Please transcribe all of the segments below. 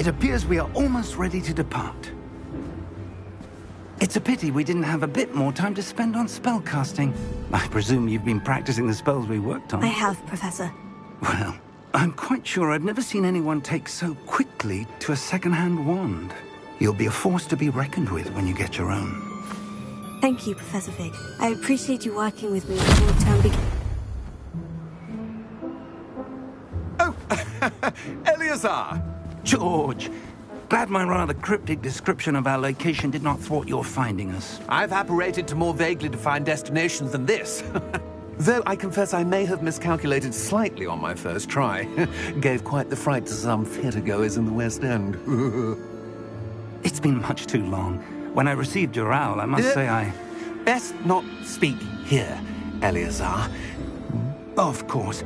It appears we are almost ready to depart. It's a pity we didn't have a bit more time to spend on spellcasting. I presume you've been practicing the spells we worked on. I have, Professor. Well, I'm quite sure I've never seen anyone take so quickly to a second-hand wand. You'll be a force to be reckoned with when you get your own. Thank you, Professor Fig. I appreciate you working with me before the term begins. Oh, Eleazar! George! Glad my rather cryptic description of our location did not thwart your finding us. I've apparated to more vaguely defined destinations than this. Though I confess I may have miscalculated slightly on my first try. Gave quite the fright to some theatregoers in the West End. It's been much too long. When I received your owl, I must say I... Best not speak here, Eleazar. Of course.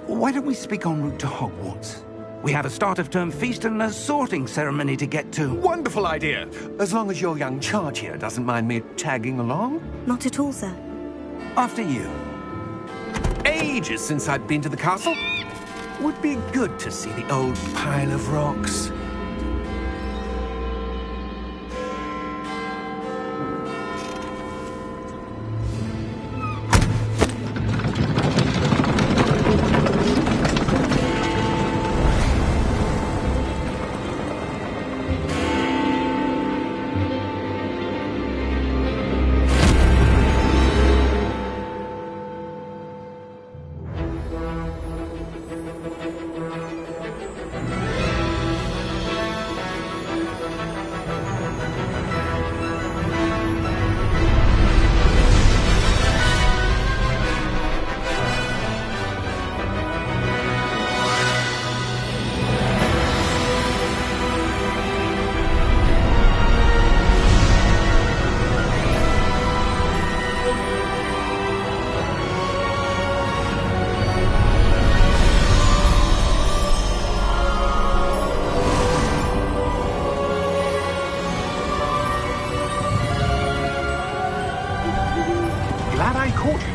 Why don't we speak en route to Hogwarts? We have a start-of-term feast and a sorting ceremony to get to. Wonderful idea! As long as your young charge here doesn't mind me tagging along. Not at all, sir. After you. Ages since I'd been to the castle. Would be good to see the old pile of rocks.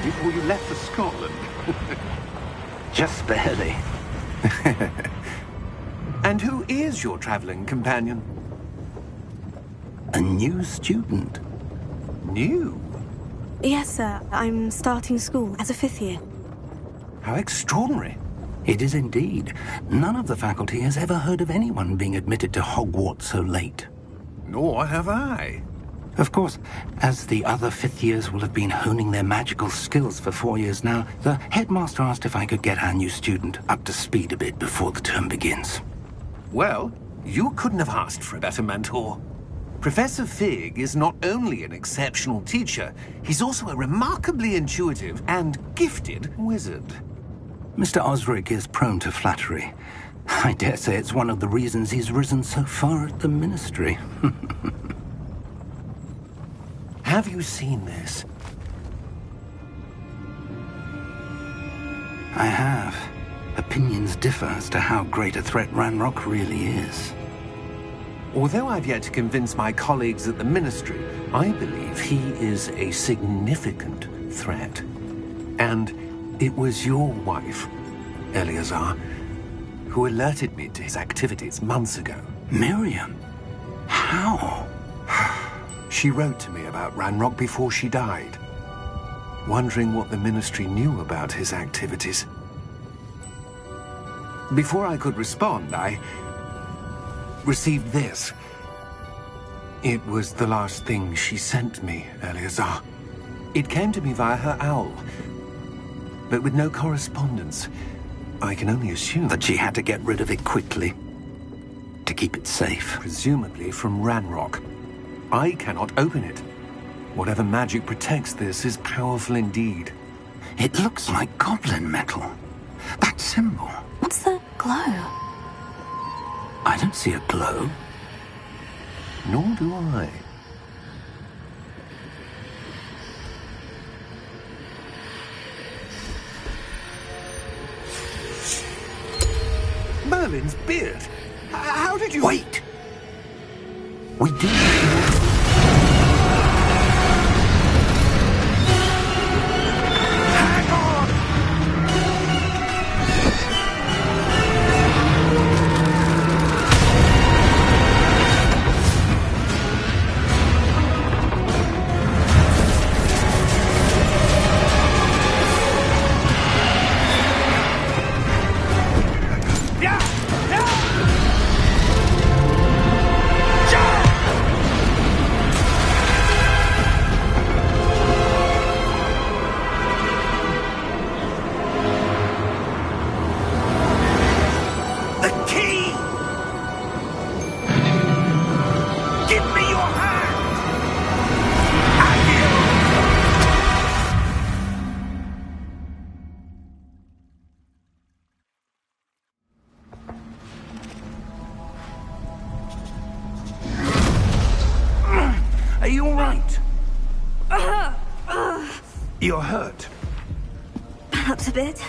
Before you left for Scotland. Just barely. And who is your traveling companion? A new student. New? Yes, sir. I'm starting school as a 5th year. How extraordinary. It is indeed. None of the faculty has ever heard of anyone being admitted to Hogwarts so late. Nor have I. Of course, as the other 5th years will have been honing their magical skills for 4 years now, the headmaster asked if I could get our new student up to speed a bit before the term begins. Well, you couldn't have asked for a better mentor. Professor Fig is not only an exceptional teacher, he's also a remarkably intuitive and gifted wizard. Mr. Osric is prone to flattery. I dare say it's one of the reasons he's risen so far at the Ministry. Have you seen this? I have. Opinions differ as to how great a threat Ranrock really is. Although I've yet to convince my colleagues at the Ministry, I believe he is a significant threat. And it was your wife, Eleazar, who alerted me to his activities months ago. Miriam? How? She wrote to me about Ranrock before she died, wondering what the Ministry knew about his activities. Before I could respond, I received this. It was the last thing she sent me, Eleazar. It came to me via her owl, but with no correspondence. I can only assume that she had to get rid of it quickly, to keep it safe. Presumably from Ranrock. I cannot open it. Whatever magic protects this is powerful indeed. It looks like goblin metal. That symbol. What's the glow? I don't see a glow. Nor do I. Merlin's beard. How did you... Wait! We do... Hang on! Are you all right? You're hurt. Perhaps a bit.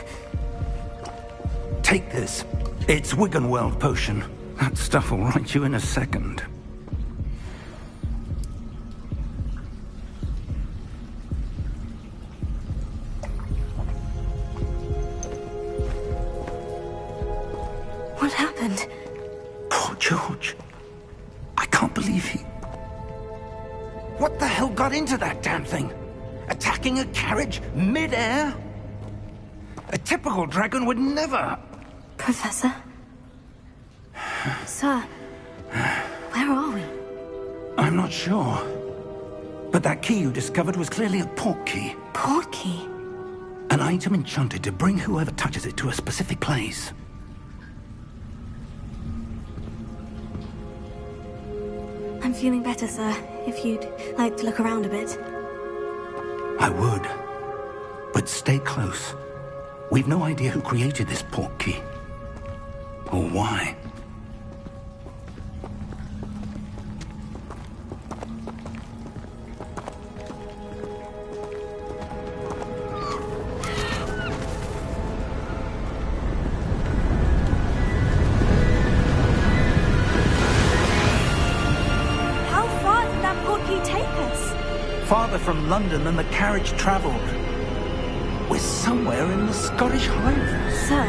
Take this. It's Wiggenweld potion. That stuff will right you in a second. What happened? Poor George. I can't believe he... What the hell got into that damn thing? Attacking a carriage mid-air? A typical dragon would never... Professor? Sir, where are we? I'm not sure. But that key you discovered was clearly a port key. Port key? An item enchanted to bring whoever touches it to a specific place. I'm feeling better, sir. If you'd like to look around a bit. I would. But stay close. We've no idea who created this port key. Or why. Farther from London than the carriage travelled. We're somewhere in the Scottish Highlands. Sir,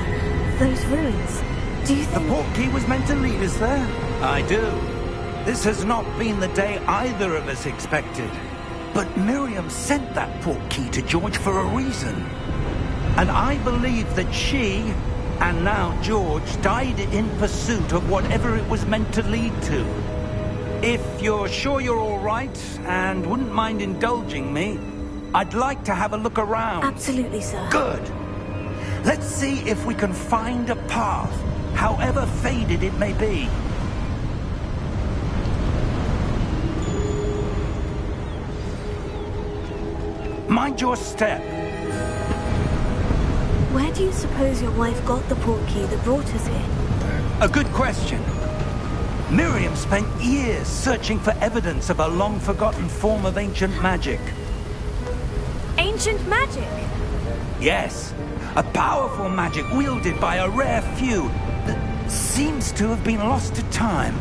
those ruins. Do you think... The port key was meant to lead us there? I do. This has not been the day either of us expected. But Miriam sent that port key to George for a reason. And I believe that she, and now George, died in pursuit of whatever it was meant to lead to. If you're sure you're all right, and wouldn't mind indulging me, I'd like to have a look around. Absolutely, sir. Good. Let's see if we can find a path, however faded it may be. Mind your step. Where do you suppose your wife got the port key that brought us here? A good question. Miriam spent years searching for evidence of a long-forgotten form of ancient magic. Ancient magic? Yes, a powerful magic wielded by a rare few that seems to have been lost to time.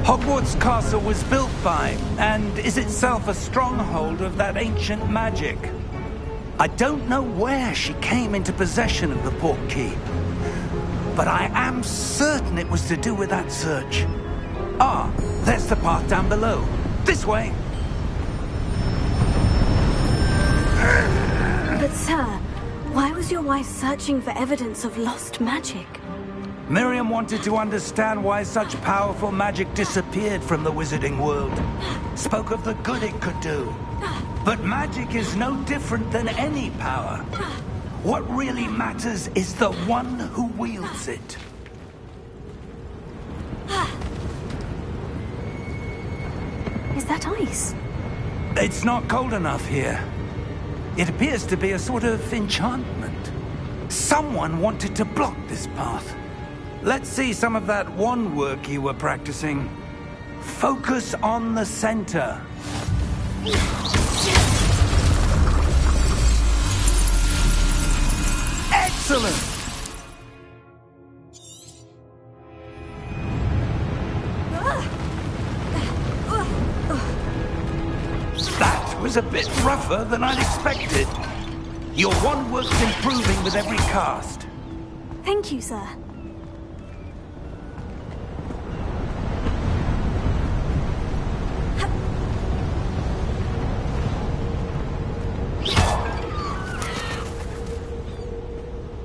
Hogwarts Castle was built by, and is itself a stronghold of that ancient magic. I don't know where she came into possession of the port key, but I am certain it was to do with that search. Ah, there's the path down below. This way. But sir, why was your wife searching for evidence of lost magic? Miriam wanted to understand why such powerful magic disappeared from the wizarding world. Spoke of the good it could do. But magic is no different than any power. What really matters is the one who wields it. Is that ice? It's not cold enough here. It appears to be a sort of enchantment. Someone wanted to block this path. Let's see some of that wand work you were practicing. Focus on the center. Excellent! That was a bit rougher than I'd expected. Your wand work's improving with every cast. Thank you, sir.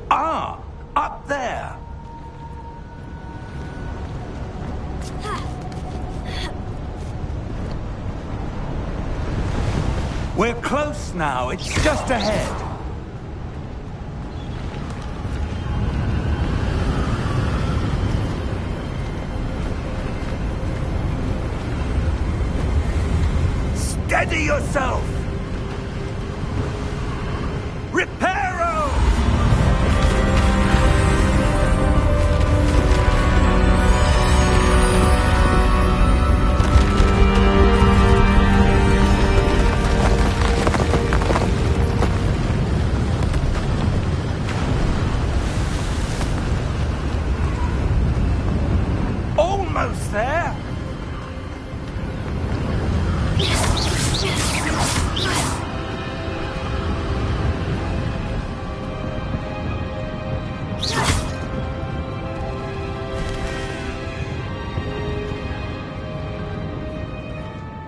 Ah, up there. We're close now. It's just ahead. Steady yourself. Reparo! almost there.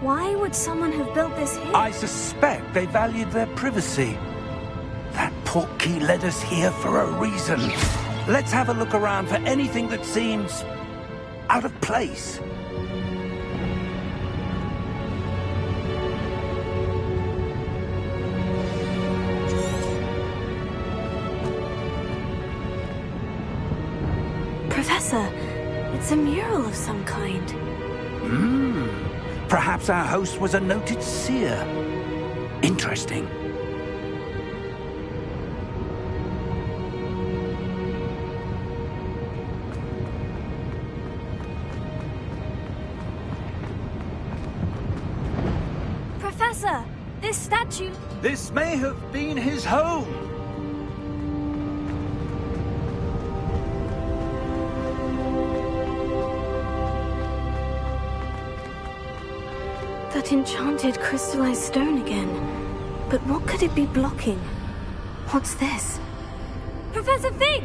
Why would someone have built this here? I suspect they valued their privacy. That portkey led us here for a reason. Let's have a look around for anything that seems out of place. Professor, it's a mural of some kind. Perhaps our host was a noted seer. Interesting. Professor, this statue... This may have been his home. That enchanted crystallized stone again. But what could it be blocking? What's this? Professor Fig!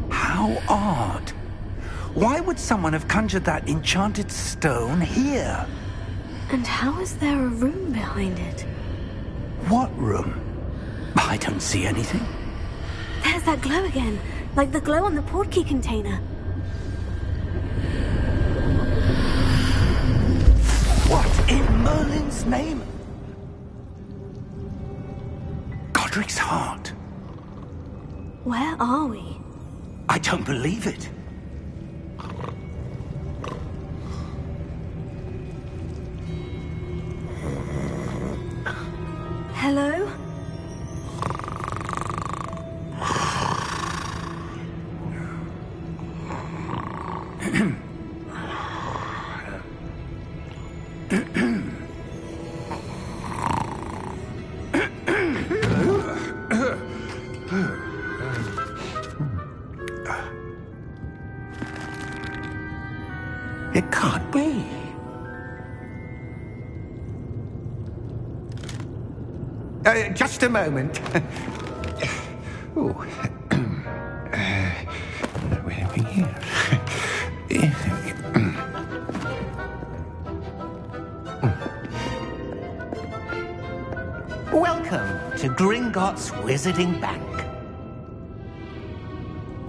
How odd. Why would someone have conjured that enchanted stone here? And how is there a room behind it? What room? I don't see anything. There's that glow again, like the glow on the portkey container. What in Merlin's name? Godric's heart. Where are we? I don't believe it. Hello? It can't be. Just a moment. Oh. Where are we here? Welcome to Gringotts Wizarding Bank.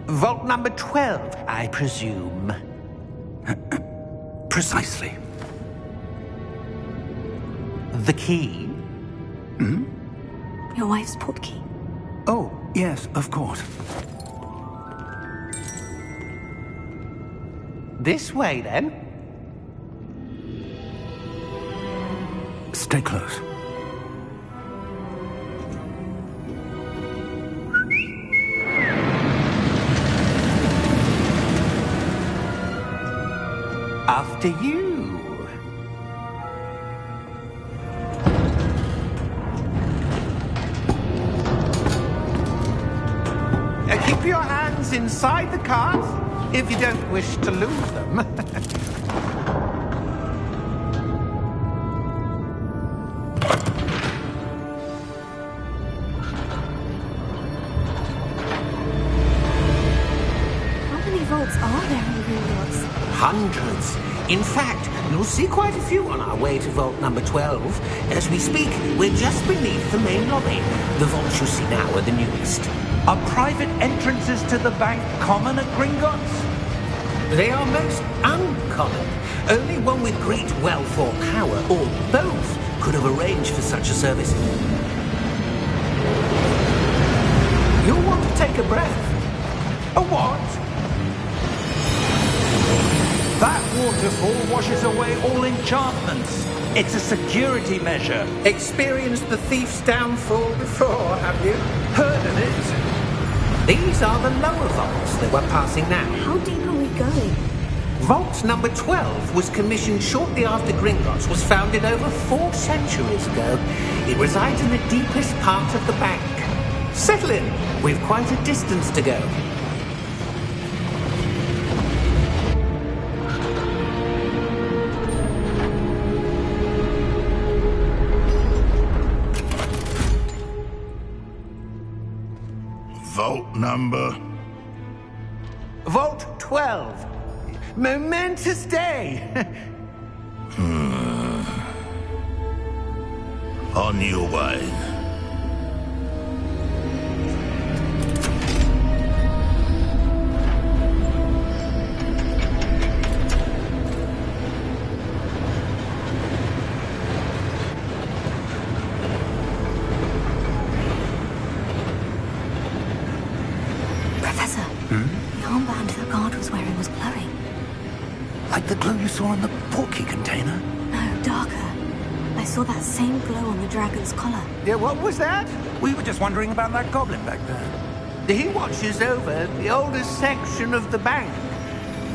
Vault number 12, I presume. Precisely. The key? Your wife's portkey. Oh, yes, of course. This way, then. Stay close. After you. Keep your hands inside the cart if you don't wish to lose them. How many vaults are there in Gringotts? Hundreds. In fact, you'll see quite a few on our way to vault number 12. As we speak, we're just beneath the main lobby. The vaults you see now are the newest. Are private entrances to the bank common at Gringotts? They are most uncommon. Only one with great wealth or power, or both, could have arranged for such a service. You'll want to take a breath. A what? That waterfall washes away all enchantments. It's a security measure. Experienced the thief's downfall before, have you? Heard of it? These are the lower vaults that we're passing now. How deep are we going? Vault number 12 was commissioned shortly after Gringotts was founded over 4 centuries ago. It resides in the deepest part of the bank. Settle in. We've quite a distance to go. Vault number? Vault 12. Momentous day. On your way. Professor, the armband the guard was wearing was glowing. Like the glow you saw in the portkey container? No, darker. I saw that same glow on the dragon's collar. Yeah, what was that? We were just wondering about that goblin back there. He watches over the oldest section of the bank.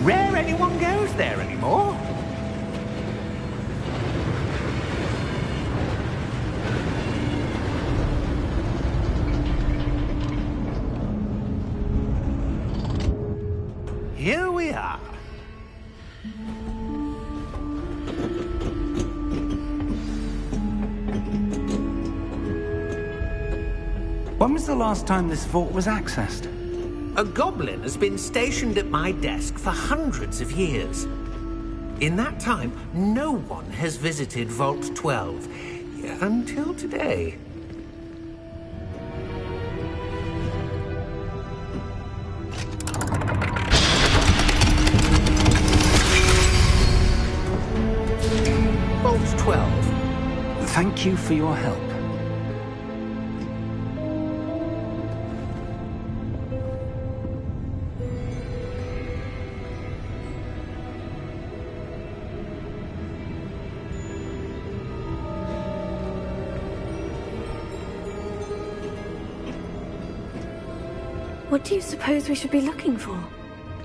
Rare anyone goes there anymore. Here we are. When was the last time this vault was accessed? A goblin has been stationed at my desk for hundreds of years. In that time, no one has visited Vault 12 until today. Vault 12. Thank you for your help. What do you suppose we should be looking for?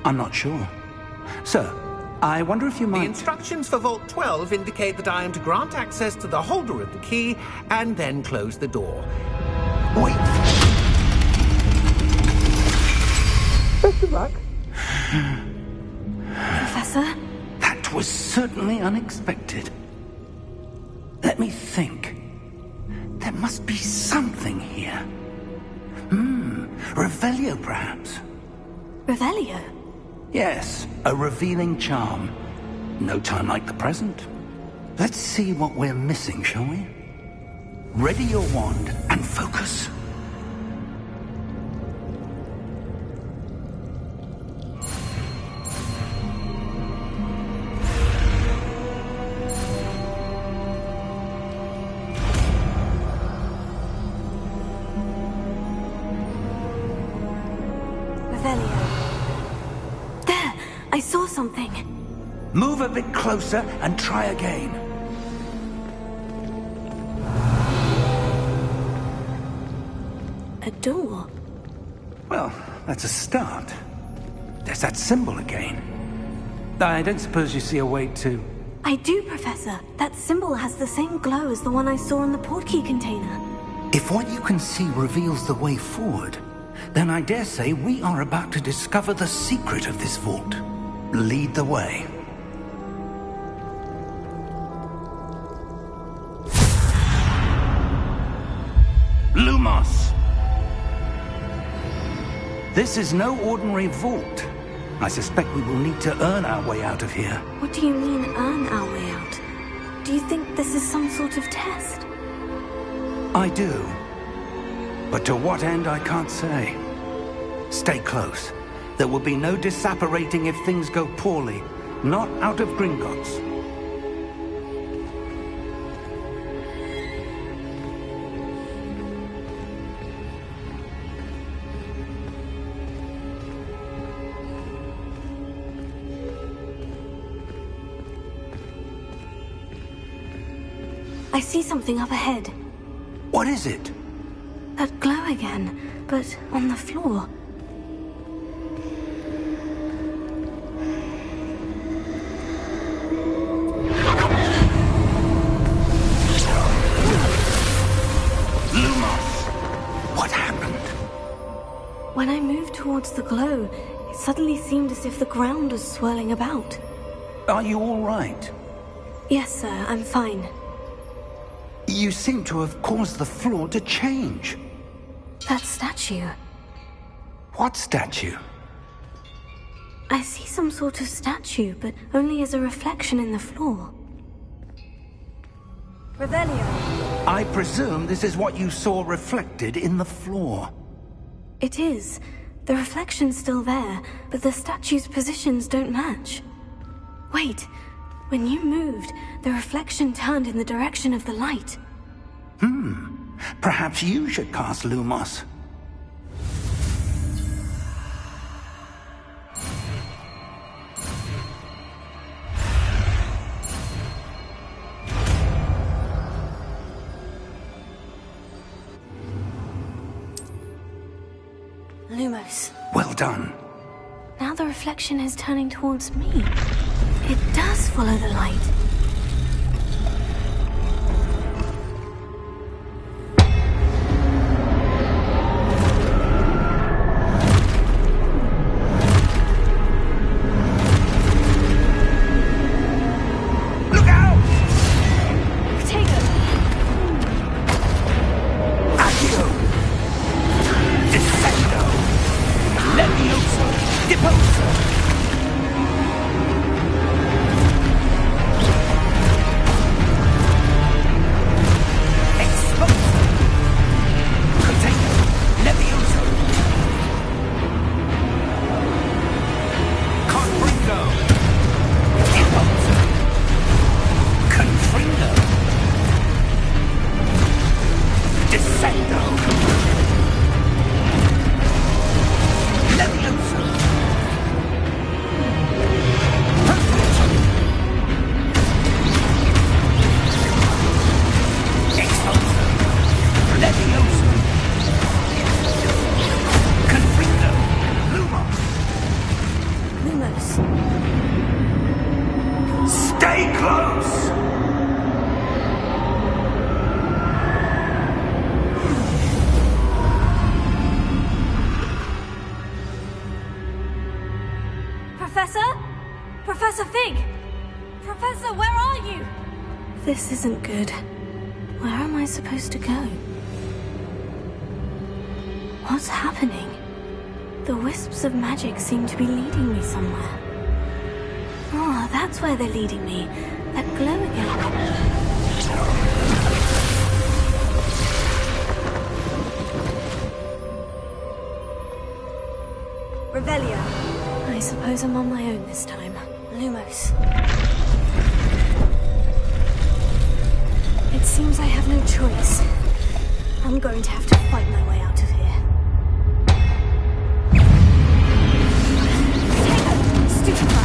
I'm not sure. Sir, I wonder if you The might... instructions for Vault 12 indicate that I am to grant access to the holder of the key and then close the door. Wait! Best of luck. Professor? That was certainly unexpected. Let me think. There must be something here. Revelio, perhaps? Revelio? Yes, a revealing charm. No time like the present. Let's see what we're missing, shall we? Ready your wand and focus. There! I saw something. Move a bit closer and try again. A door. Well, that's a start. There's that symbol again. I don't suppose you see a way to... I do, Professor. That symbol has the same glow as the one I saw in the portkey container. If what you can see reveals the way forward, then I dare say we are about to discover the secret of this vault. Lead the way. Lumos! This is no ordinary vault. I suspect we will need to earn our way out of here. What do you mean, earn our way out? Do you think this is some sort of test? I do. But to what end, I can't say. Stay close. There will be no disapparating if things go poorly. Not out of Gringotts. I see something up ahead. What is it? That glow again, but on the floor. towards the glow, it suddenly seemed as if the ground was swirling about. Are you all right? Yes, sir, I'm fine. You seem to have caused the floor to change. That statue. What statue? I see some sort of statue, but only as a reflection in the floor. Revelio. I presume this is what you saw reflected in the floor. It is. The reflection's still there, but the statue's positions don't match. Wait. When you moved, the reflection turned in the direction of the light. Perhaps you should cast Lumos. Lumos. Well done. Now the reflection is turning towards me. It does follow the light. Look out! Protego! Accio! Descendo! Levioso! Deposo! Exposo! Protego! Levioso! Confringo! Deposo! Confringo! Descendo! Levioso! Perfetto! Exposo! Levioso! Confringo! Lumos! Lumos. Stay close! Professor? Professor Fig! Professor, where are you? This isn't good. Where am I supposed to go? What's happening? The wisps of magic seem to be leading me somewhere. Oh, that's where they're leading me. That glow again. Revelio. I suppose I'm on my own this time. Lumos. It seems I have no choice. I'm going to have to fight my way out of here. Take it! Stupefy!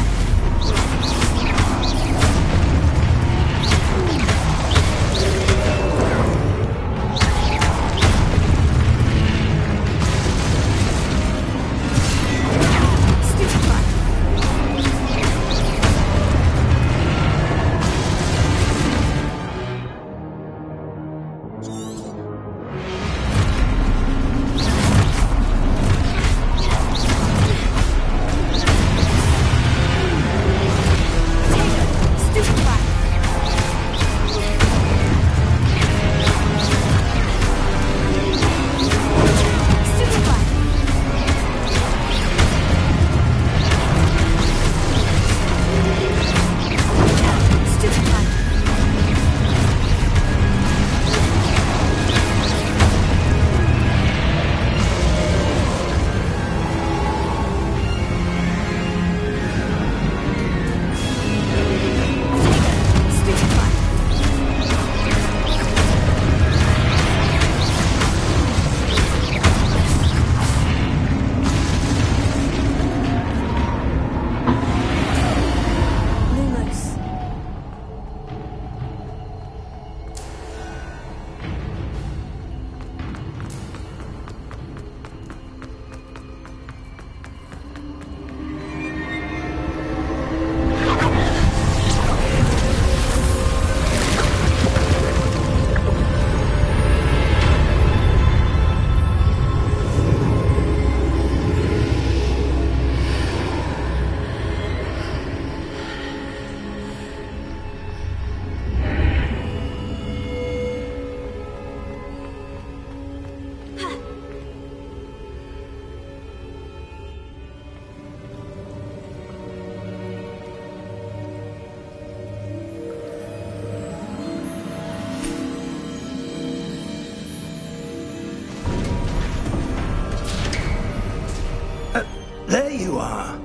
are.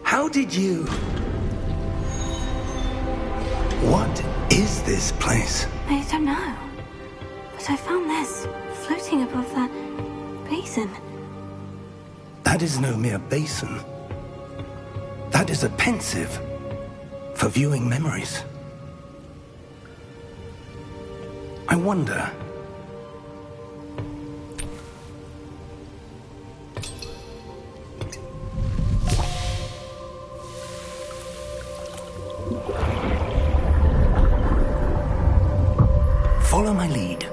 How did you... What is this place? I don't know. But I found this floating above that basin. That is no mere basin. That is a pensive for viewing memories. I wonder... Follow my lead.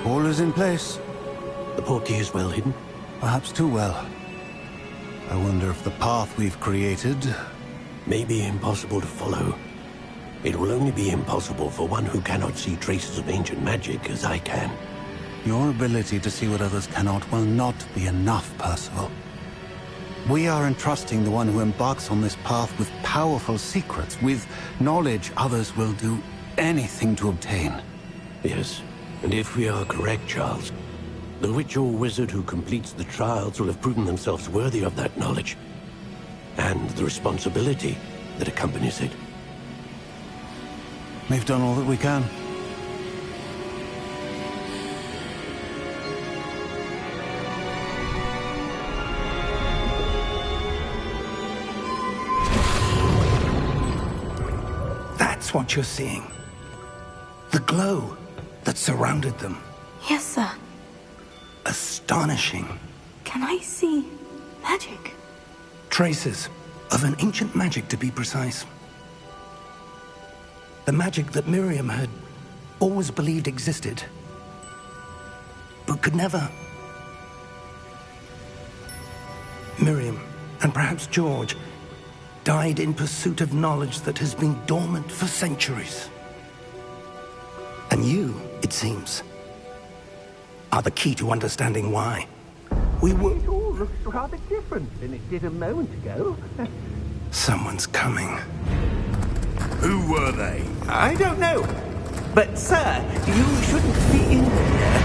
All is in place. The portkey is well hidden. Perhaps too well. I wonder if the path we've created... May be impossible to follow. It will only be impossible for one who cannot see traces of ancient magic as I can. Your ability to see what others cannot will not be enough, Percival. We are entrusting the one who embarks on this path with powerful secrets, with knowledge others will do anything to obtain. Yes, and if we are correct, Charles, the witch or wizard who completes the trials will have proven themselves worthy of that knowledge, and the responsibility that accompanies it. We've done all that we can. That's what you're seeing. The glow that surrounded them. Yes, sir. Astonishing. Can I see magic? Traces of an ancient magic, to be precise. The magic that Miriam had always believed existed, but could never. Miriam, and perhaps George, died in pursuit of knowledge that has been dormant for centuries. And you, it seems, are the key to understanding why. We were... It all looks rather different than it did a moment ago. Someone's coming. Who were they? I don't know. But, sir, you shouldn't be in there.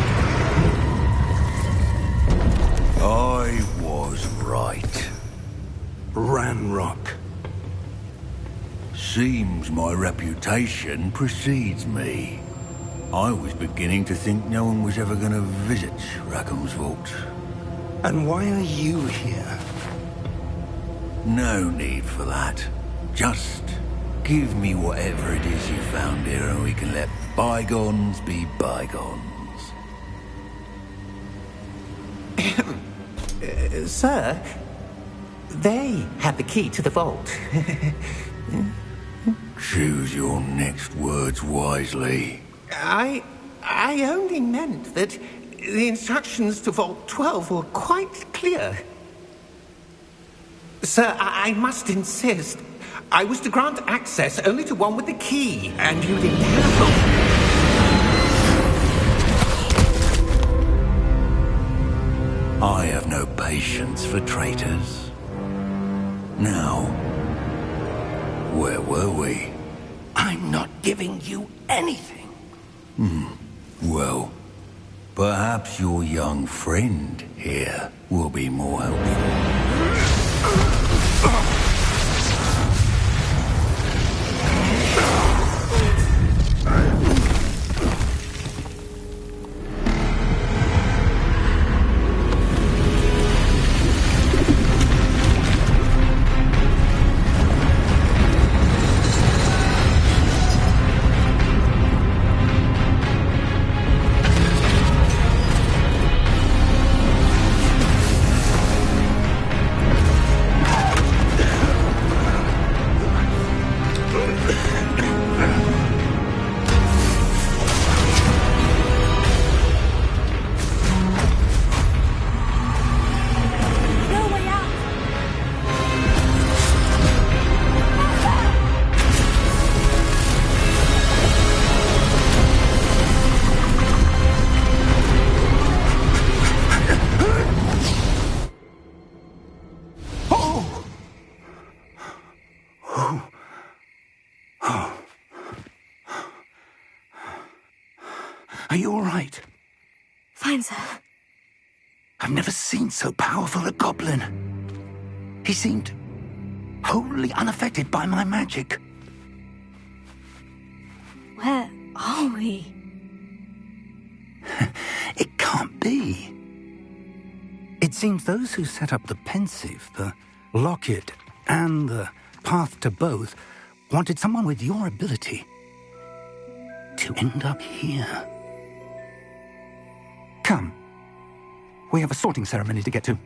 I was right. Ranrock. Seems my reputation precedes me. I was beginning to think no one was ever going to visit Rackham's Vault. And why are you here? No need for that. Just give me whatever it is you found here and we can let bygones be bygones. Sir, they had the key to the vault. Choose your next words wisely. I only meant that the instructions to Vault 12 were quite clear. Sir, I must insist. I was to grant access only to one with the key, and you didn't have... I have no patience for traitors. Now, where were we? I'm not giving you anything. Well, perhaps your young friend here will be more helpful. Are you all right? Fine, sir. I've never seen so powerful a goblin. He seemed wholly unaffected by my magic. Where are we? It can't be. It seems those who set up the Pensieve, the Locket, and the Path to Both wanted someone with your ability to end up here. Come. We have a sorting ceremony to get to.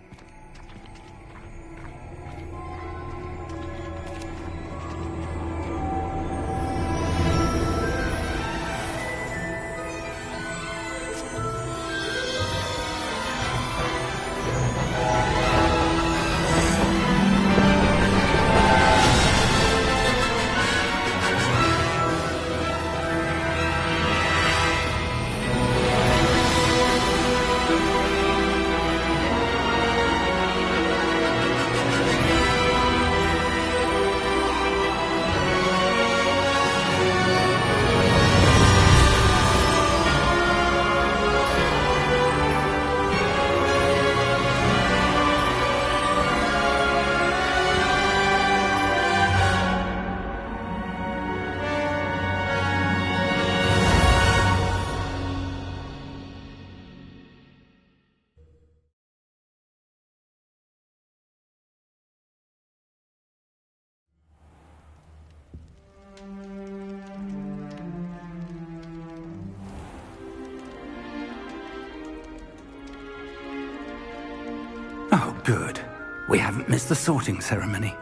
Oh, good. We haven't missed the sorting ceremony.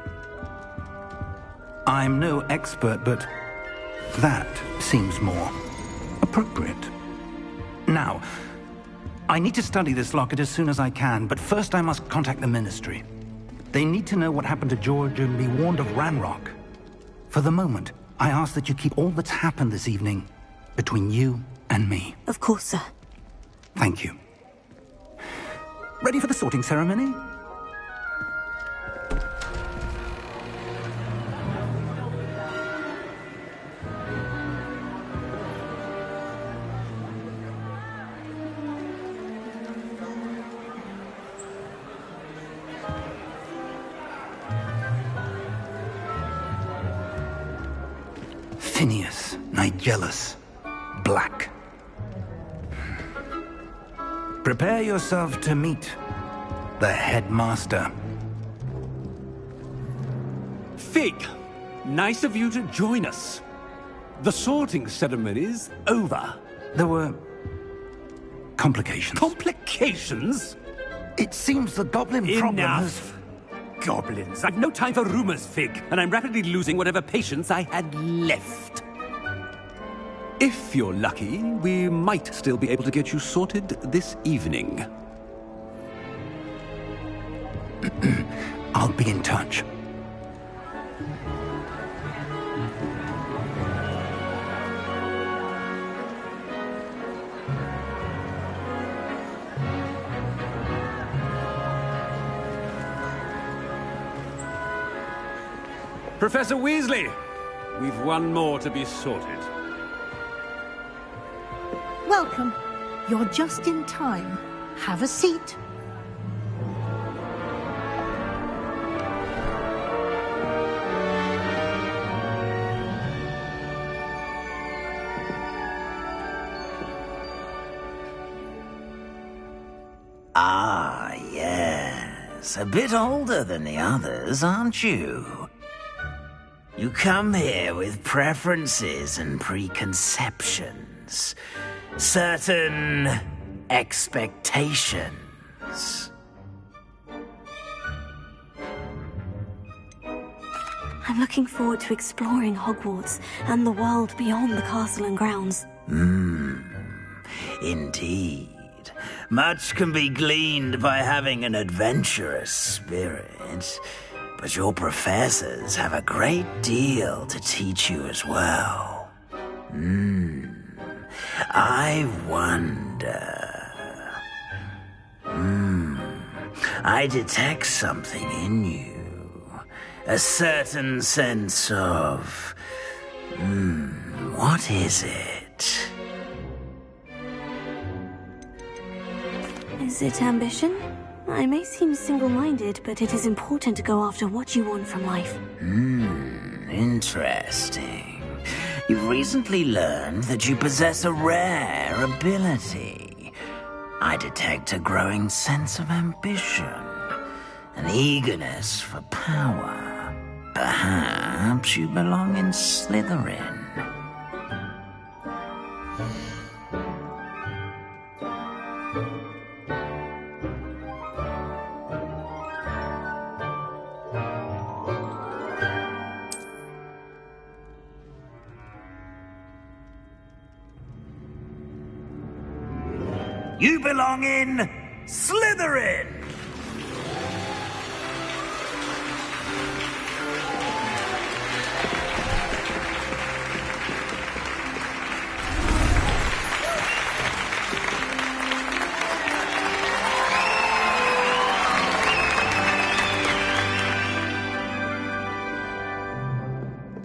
I'm no expert, but that seems more appropriate. Now, I need to study this locket as soon as I can, but first I must contact the Ministry. They need to know what happened to George and be warned of Ranrock. For the moment, I ask that you keep all that's happened this evening between you and me. Of course, sir. Thank you. Ready for the sorting ceremony? Phineas Nigellus Black. Prepare yourself to meet the headmaster. Fig, nice of you to join us. The sorting ceremony's over. There were complications. Complications? It seems the goblin problem has... Enough! Goblins. I've no time for rumors, Fig, and I'm rapidly losing whatever patience I had left. If you're lucky, we might still be able to get you sorted this evening. I'll be in touch. Professor Weasley, we've one more to be sorted. Welcome. You're just in time. Have a seat. Ah, yes. A bit older than the others, aren't you? You come here with preferences and preconceptions. Certain expectations. I'm looking forward to exploring Hogwarts and the world beyond the castle and grounds. Indeed. Much can be gleaned by having an adventurous spirit, but your professors have a great deal to teach you as well. I wonder... I detect something in you. A certain sense of... what is it? Is it ambition? I may seem single-minded, but it is important to go after what you want from life. Interesting. You've recently learned that you possess a rare ability. I detect a growing sense of ambition, an eagerness for power. Perhaps you belong in Slytherin. You belong in Slytherin!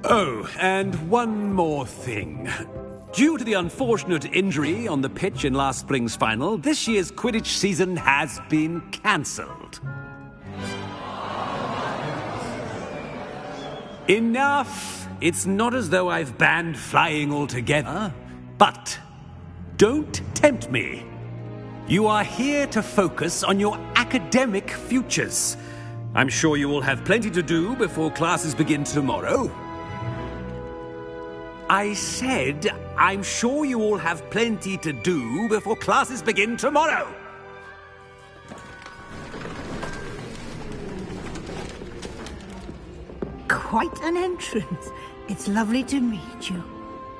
Oh, and one more thing. Due to the unfortunate injury on the pitch in last spring's final, this year's Quidditch season has been cancelled. Enough! It's not as though I've banned flying altogether, but don't tempt me. You are here to focus on your academic futures. I'm sure you will have plenty to do before classes begin tomorrow. I said, I'm sure you all have plenty to do before classes begin tomorrow. Quite an entrance. It's lovely to meet you.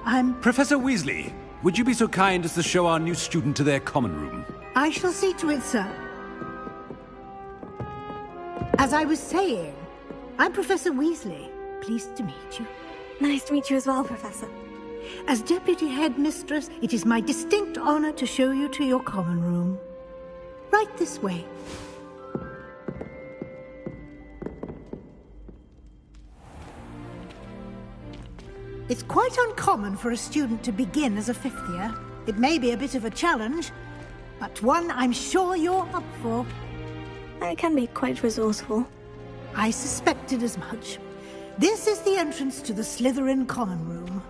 I'm... Professor Weasley, would you be so kind as to show our new student to their common room? I shall see to it, sir. As I was saying, I'm Professor Weasley. Pleased to meet you. Nice to meet you as well, Professor. As Deputy Headmistress, it is my distinct honor to show you to your common room. Right this way. It's quite uncommon for a student to begin as a fifth year. It may be a bit of a challenge, but one I'm sure you're up for. I can be quite resourceful. I suspected as much. This is the entrance to the Slytherin common room.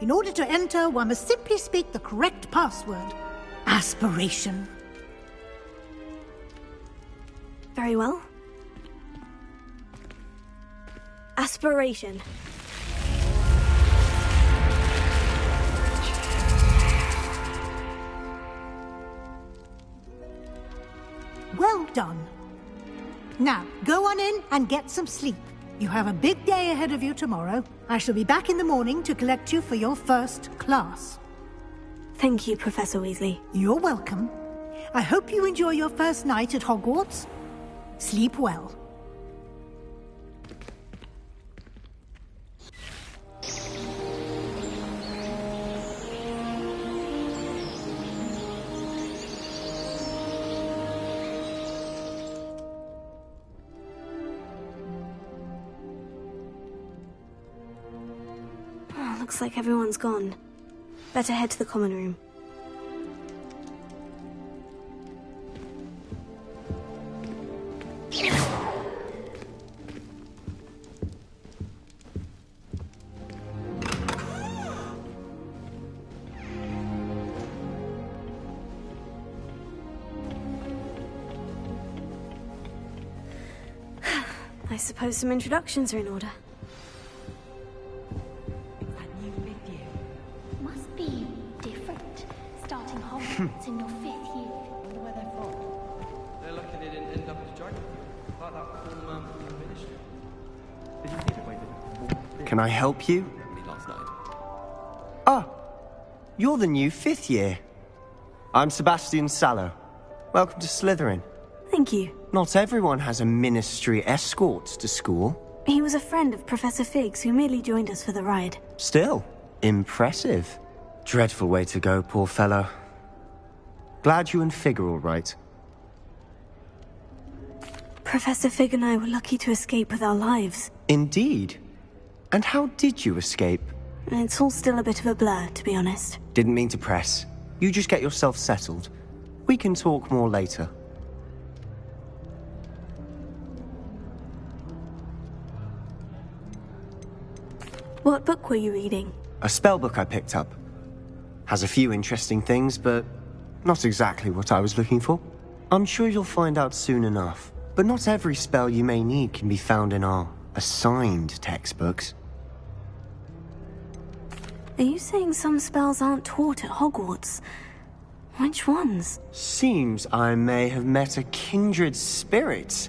In order to enter, one must simply speak the correct password. Aspiration. Very well. Aspiration. Well done. Now, go on in and get some sleep. You have a big day ahead of you tomorrow. I shall be back in the morning to collect you for your first class. Thank you, Professor Weasley. You're welcome. I hope you enjoy your first night at Hogwarts. Sleep well. Looks like everyone's gone. Better head to the common room. I suppose some introductions are in order. In your 5th year. I wonder where they're from. They're lucky they didn't end up as geography. Like that poor man from the ministry. Did you see the way they... Can I help you? Last night. Ah, you're the new 5th year. I'm Sebastian Sallow. Welcome to Slytherin. Thank you. Not everyone has a ministry escort to school. He was a friend of Professor Fig's who merely joined us for the ride. Still, impressive. Dreadful way to go, poor fellow. Glad you and Fig are all right. Professor Fig and I were lucky to escape with our lives. Indeed. And how did you escape? It's all still a bit of a blur, to be honest. Didn't mean to press. You just get yourself settled. We can talk more later. What book were you reading? A spellbook I picked up. Has a few interesting things, but not exactly what I was looking for. I'm sure you'll find out soon enough. But not every spell you may need can be found in our assigned textbooks. Are you saying some spells aren't taught at Hogwarts? Which ones? Seems I may have met a kindred spirit.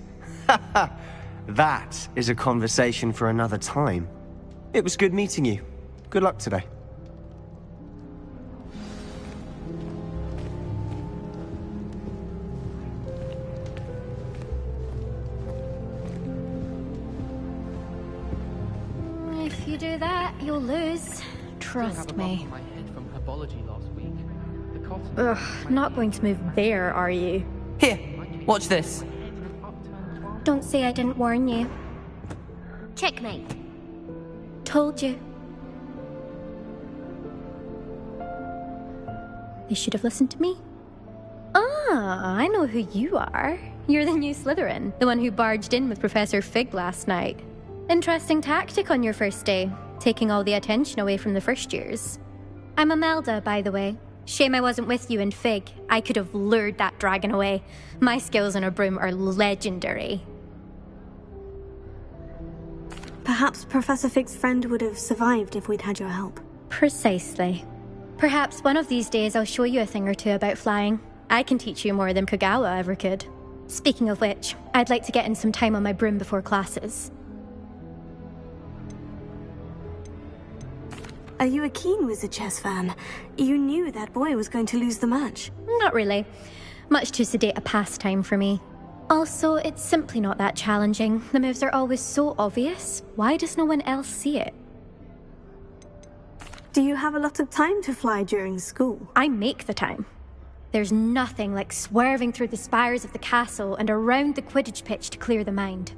That is a conversation for another time. It was good meeting you. Good luck today. If you do that, you'll lose. Trust me. My head from herbology last week. The cotton. Ugh, not going to move there, are you? Here, watch this. Don't say I didn't warn you. Checkmate. Told you. You should have listened to me. Ah, I know who you are. You're the new Slytherin, the one who barged in with Professor Fig last night. Interesting tactic on your first day, taking all the attention away from the first years. I'm Imelda, by the way. Shame I wasn't with you in Fig. I could have lured that dragon away. My skills on a broom are legendary. Perhaps Professor Fig's friend would have survived if we'd had your help. Precisely. Perhaps one of these days I'll show you a thing or two about flying. I can teach you more than Kogawa ever could. Speaking of which, I'd like to get in some time on my broom before classes. Are you a keen Wizard Chess fan? You knew that boy was going to lose the match. Not really. Much too sedate a pastime for me. Also, it's simply not that challenging. The moves are always so obvious. Why does no one else see it? Do you have a lot of time to fly during school? I make the time. There's nothing like swerving through the spires of the castle and around the Quidditch pitch to clear the mind.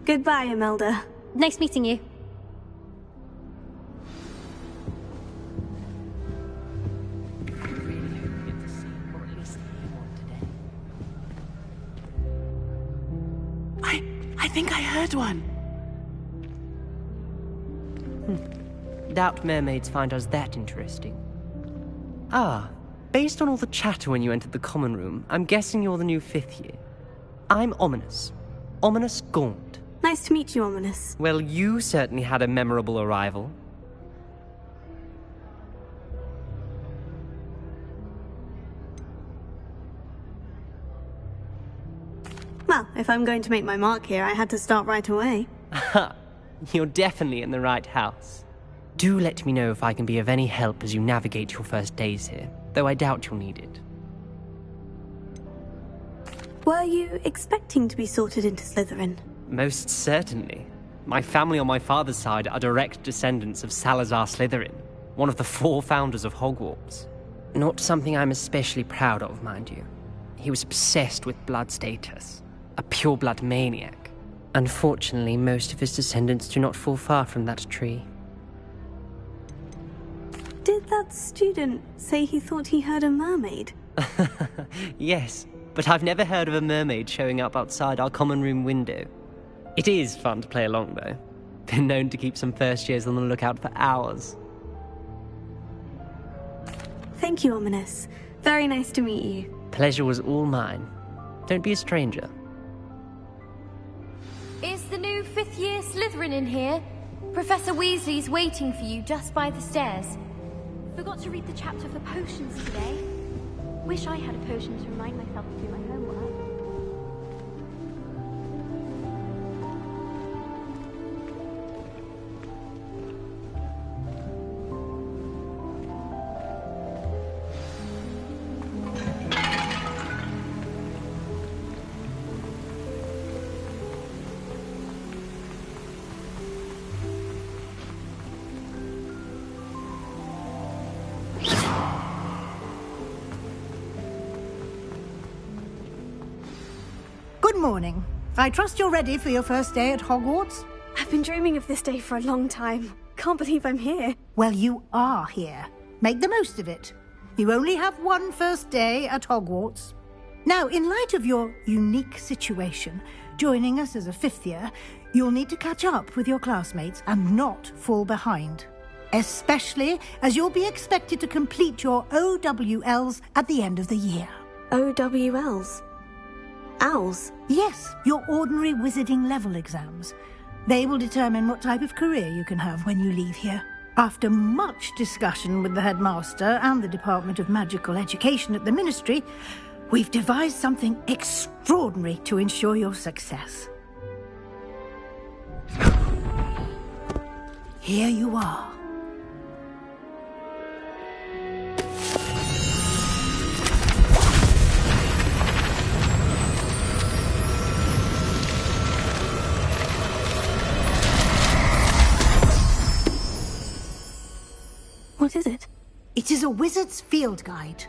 Goodbye, Imelda. Nice meeting you. I think I heard one. Doubt mermaids find us that interesting. Ah, based on all the chatter when you entered the common room, I'm guessing you're the new 5th year. I'm Ominous. Ominous Gaunt. Nice to meet you, Ominous. Well, you certainly had a memorable arrival. Well, if I'm going to make my mark here, I had to start right away. Ha! You're definitely in the right house. Do let me know if I can be of any help as you navigate your first days here, though I doubt you'll need it. Were you expecting to be sorted into Slytherin? Most certainly. My family on my father's side are direct descendants of Salazar Slytherin, one of the 4 founders of Hogwarts. Not something I'm especially proud of, mind you. He was obsessed with blood status. A pure-blood maniac. Unfortunately, most of his descendants do not fall far from that tree. Did that student say he thought he heard a mermaid? Yes, but I've never heard of a mermaid showing up outside our common room window. It is fun to play along, though. Been known to keep some first years on the lookout for hours. Thank you, Ominous. Very nice to meet you. Pleasure was all mine. Don't be a stranger. Is the new 5th year Slytherin in here? Professor Weasley's waiting for you just by the stairs. Forgot to read the chapter for potions today. Wish I had a potion to remind myself to do my homework. Good morning. I trust you're ready for your first day at Hogwarts? I've been dreaming of this day for a long time. Can't believe I'm here. Well, you are here. Make the most of it. You only have one first day at Hogwarts. Now, in light of your unique situation, joining us as a fifth year, you'll need to catch up with your classmates and not fall behind. Especially as you'll be expected to complete your OWLs at the end of the year. OWLs? Owls? Yes, your ordinary wizarding level exams. They will determine what type of career you can have when you leave here. After much discussion with the headmaster and the Department of Magical Education at the Ministry, we've devised something extraordinary to ensure your success. Here you are. What is it? It is a wizard's field guide.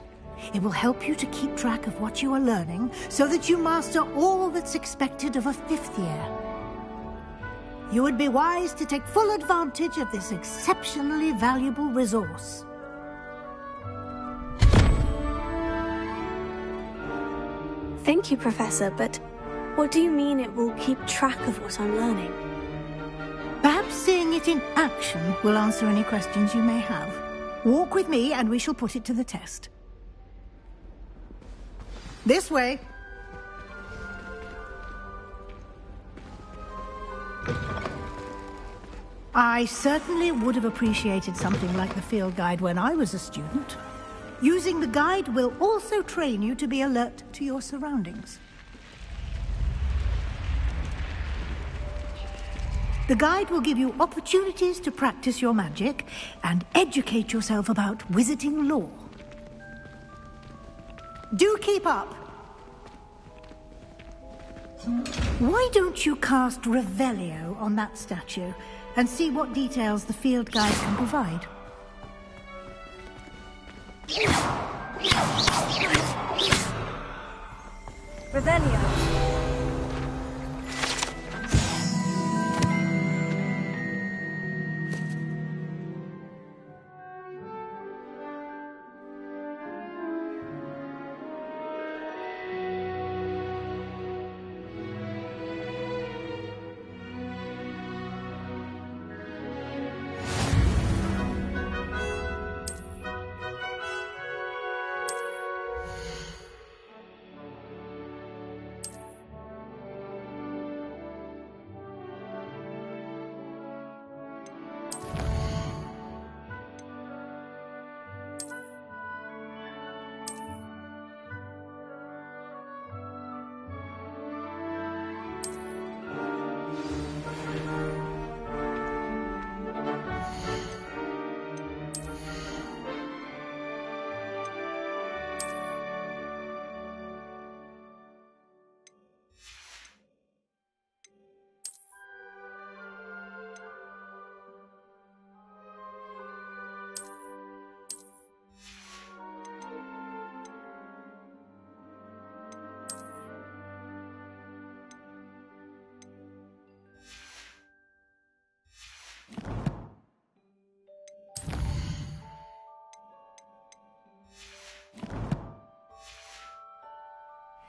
It will help you to keep track of what you are learning so that you master all that's expected of a fifth year. You would be wise to take full advantage of this exceptionally valuable resource. Thank you, Professor, but what do you mean it will keep track of what I'm learning? Perhaps seeing it in action will answer any questions you may have. Walk with me and we shall put it to the test. This way. I certainly would have appreciated something like the field guide when I was a student. Using the guide will also train you to be alert to your surroundings. The guide will give you opportunities to practice your magic and educate yourself about wizarding lore. Do keep up! Why don't you cast Revelio on that statue and see what details the field guide can provide? Revelio.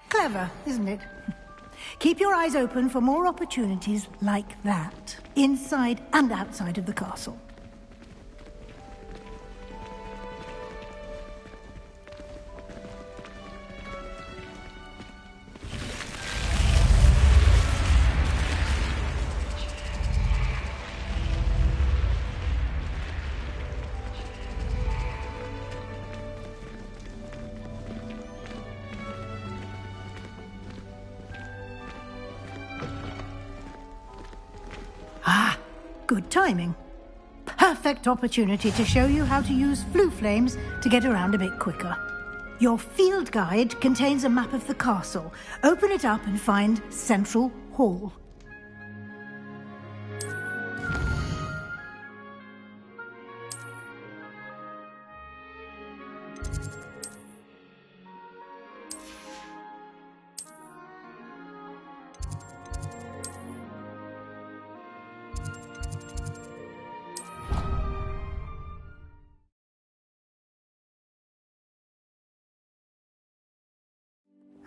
Clever, isn't it? Keep your eyes open for more opportunities like that, inside and outside of the castle. Good timing. Perfect opportunity to show you how to use flue flames to get around a bit quicker. Your field guide contains a map of the castle. Open it up and find Central Hall.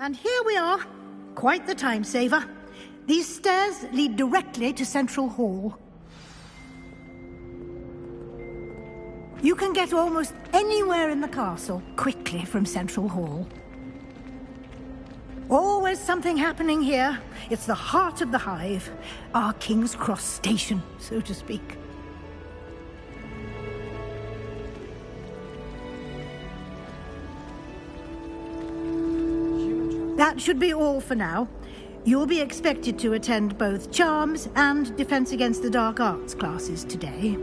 And here we are. Quite the time saver. These stairs lead directly to Central Hall. You can get almost anywhere in the castle quickly from Central Hall. Always something happening here. It's the heart of the Hive. Our King's Cross station, so to speak. That should be all for now. You'll be expected to attend both Charms and Defense Against the Dark Arts classes today.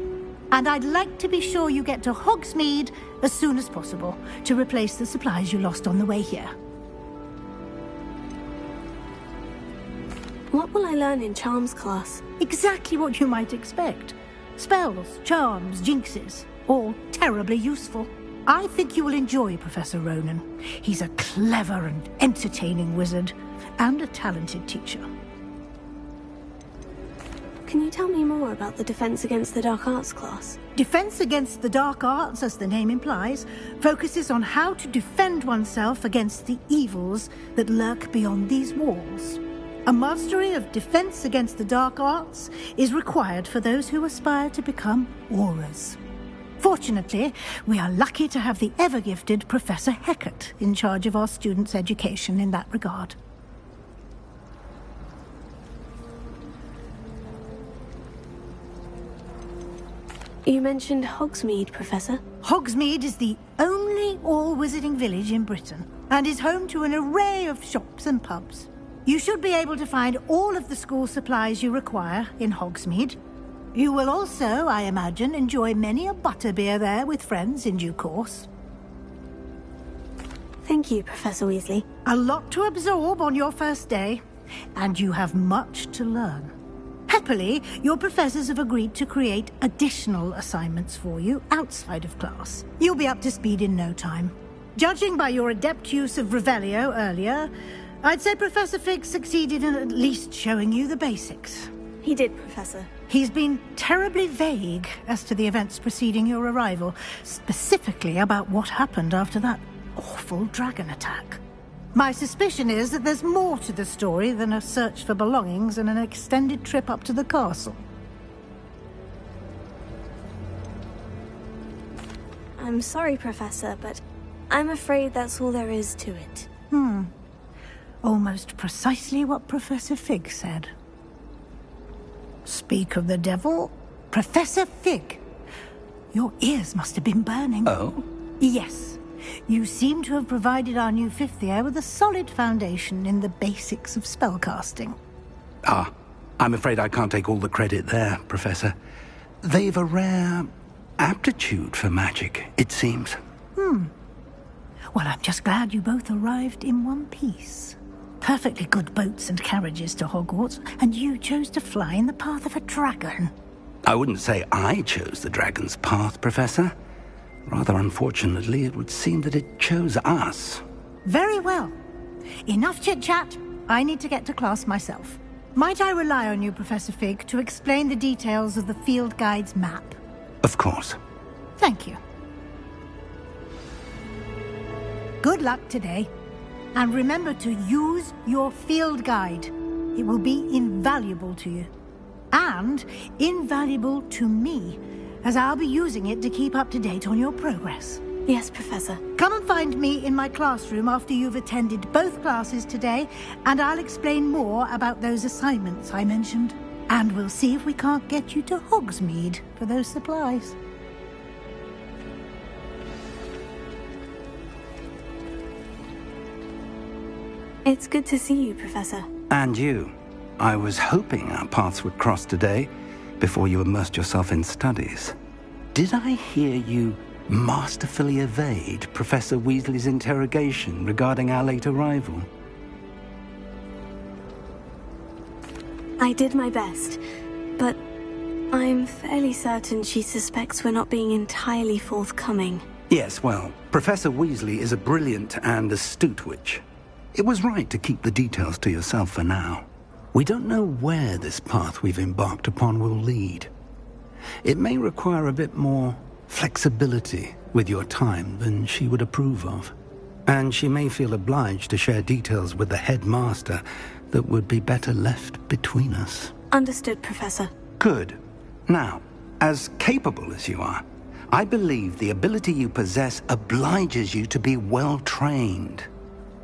And I'd like to be sure you get to Hogsmeade as soon as possible to replace the supplies you lost on the way here. What will I learn in Charms class? Exactly what you might expect. Spells, charms, jinxes, all terribly useful. I think you will enjoy Professor Ronen. He's a clever and entertaining wizard, and a talented teacher. Can you tell me more about the Defense Against the Dark Arts class? Defense Against the Dark Arts, as the name implies, focuses on how to defend oneself against the evils that lurk beyond these walls. A mastery of Defense Against the Dark Arts is required for those who aspire to become Aurors. Fortunately, we are lucky to have the ever-gifted Professor Hecat in charge of our students' education in that regard. You mentioned Hogsmeade, Professor. Hogsmeade is the only all-wizarding village in Britain, and is home to an array of shops and pubs. You should be able to find all of the school supplies you require in Hogsmeade. You will also, I imagine, enjoy many a butterbeer there with friends in due course. Thank you, Professor Weasley. A lot to absorb on your first day, and you have much to learn. Happily, your professors have agreed to create additional assignments for you outside of class. You'll be up to speed in no time. Judging by your adept use of Revelio earlier, I'd say Professor Fig succeeded in at least showing you the basics. He did, Professor. He's been terribly vague as to the events preceding your arrival, specifically about what happened after that awful dragon attack. My suspicion is that there's more to the story than a search for belongings and an extended trip up to the castle. I'm sorry, Professor, but I'm afraid that's all there is to it. Almost precisely what Professor Fig said. Speak of the devil, Professor Fig. Your ears must have been burning. Oh? Yes. You seem to have provided our new fifth year with a solid foundation in the basics of spellcasting. Ah, I'm afraid I can't take all the credit there, Professor. They've a rare aptitude for magic, it seems. Well, I'm just glad you both arrived in one piece. Perfectly good boats and carriages to Hogwarts, and you chose to fly in the path of a dragon. I wouldn't say I chose the dragon's path, Professor. Rather unfortunately, it would seem that it chose us. Very well. Enough chit-chat. I need to get to class myself. Might I rely on you, Professor Fig, to explain the details of the field guide's map? Of course. Thank you. Good luck today. And remember to use your field guide. It will be invaluable to you. And invaluable to me, as I'll be using it to keep up to date on your progress. Yes, Professor. Come and find me in my classroom after you've attended both classes today, and I'll explain more about those assignments I mentioned. And we'll see if we can't get you to Hogsmeade for those supplies. It's good to see you, Professor. And you. I was hoping our paths would cross today, before you immersed yourself in studies. Did I hear you masterfully evade Professor Weasley's interrogation regarding our late arrival? I did my best, but I'm fairly certain she suspects we're not being entirely forthcoming. Yes, well, Professor Weasley is a brilliant and astute witch. It was right to keep the details to yourself for now. We don't know where this path we've embarked upon will lead. It may require a bit more flexibility with your time than she would approve of. And she may feel obliged to share details with the headmaster that would be better left between us. Understood, Professor. Good. Now, as capable as you are, I believe the ability you possess obliges you to be well trained.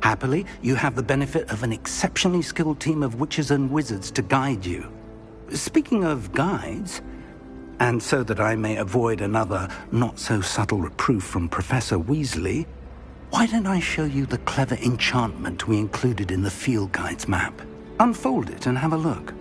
Happily, you have the benefit of an exceptionally skilled team of witches and wizards to guide you. Speaking of guides, and so that I may avoid another not-so-subtle reproof from Professor Weasley, why don't I show you the clever enchantment we included in the field guide's map? Unfold it and have a look.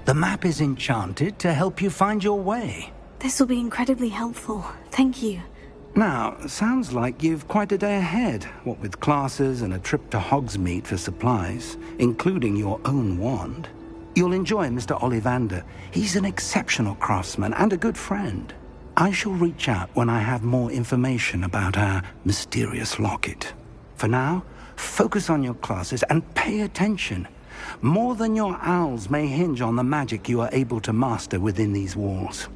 The map is enchanted to help you find your way. This will be incredibly helpful. Thank you. Now, sounds like you've quite a day ahead, what with classes and a trip to Hogsmeade for supplies, including your own wand. You'll enjoy Mr. Ollivander. He's an exceptional craftsman and a good friend. I shall reach out when I have more information about our mysterious locket. For now, focus on your classes and pay attention. More than your owls may hinge on the magic you are able to master within these walls.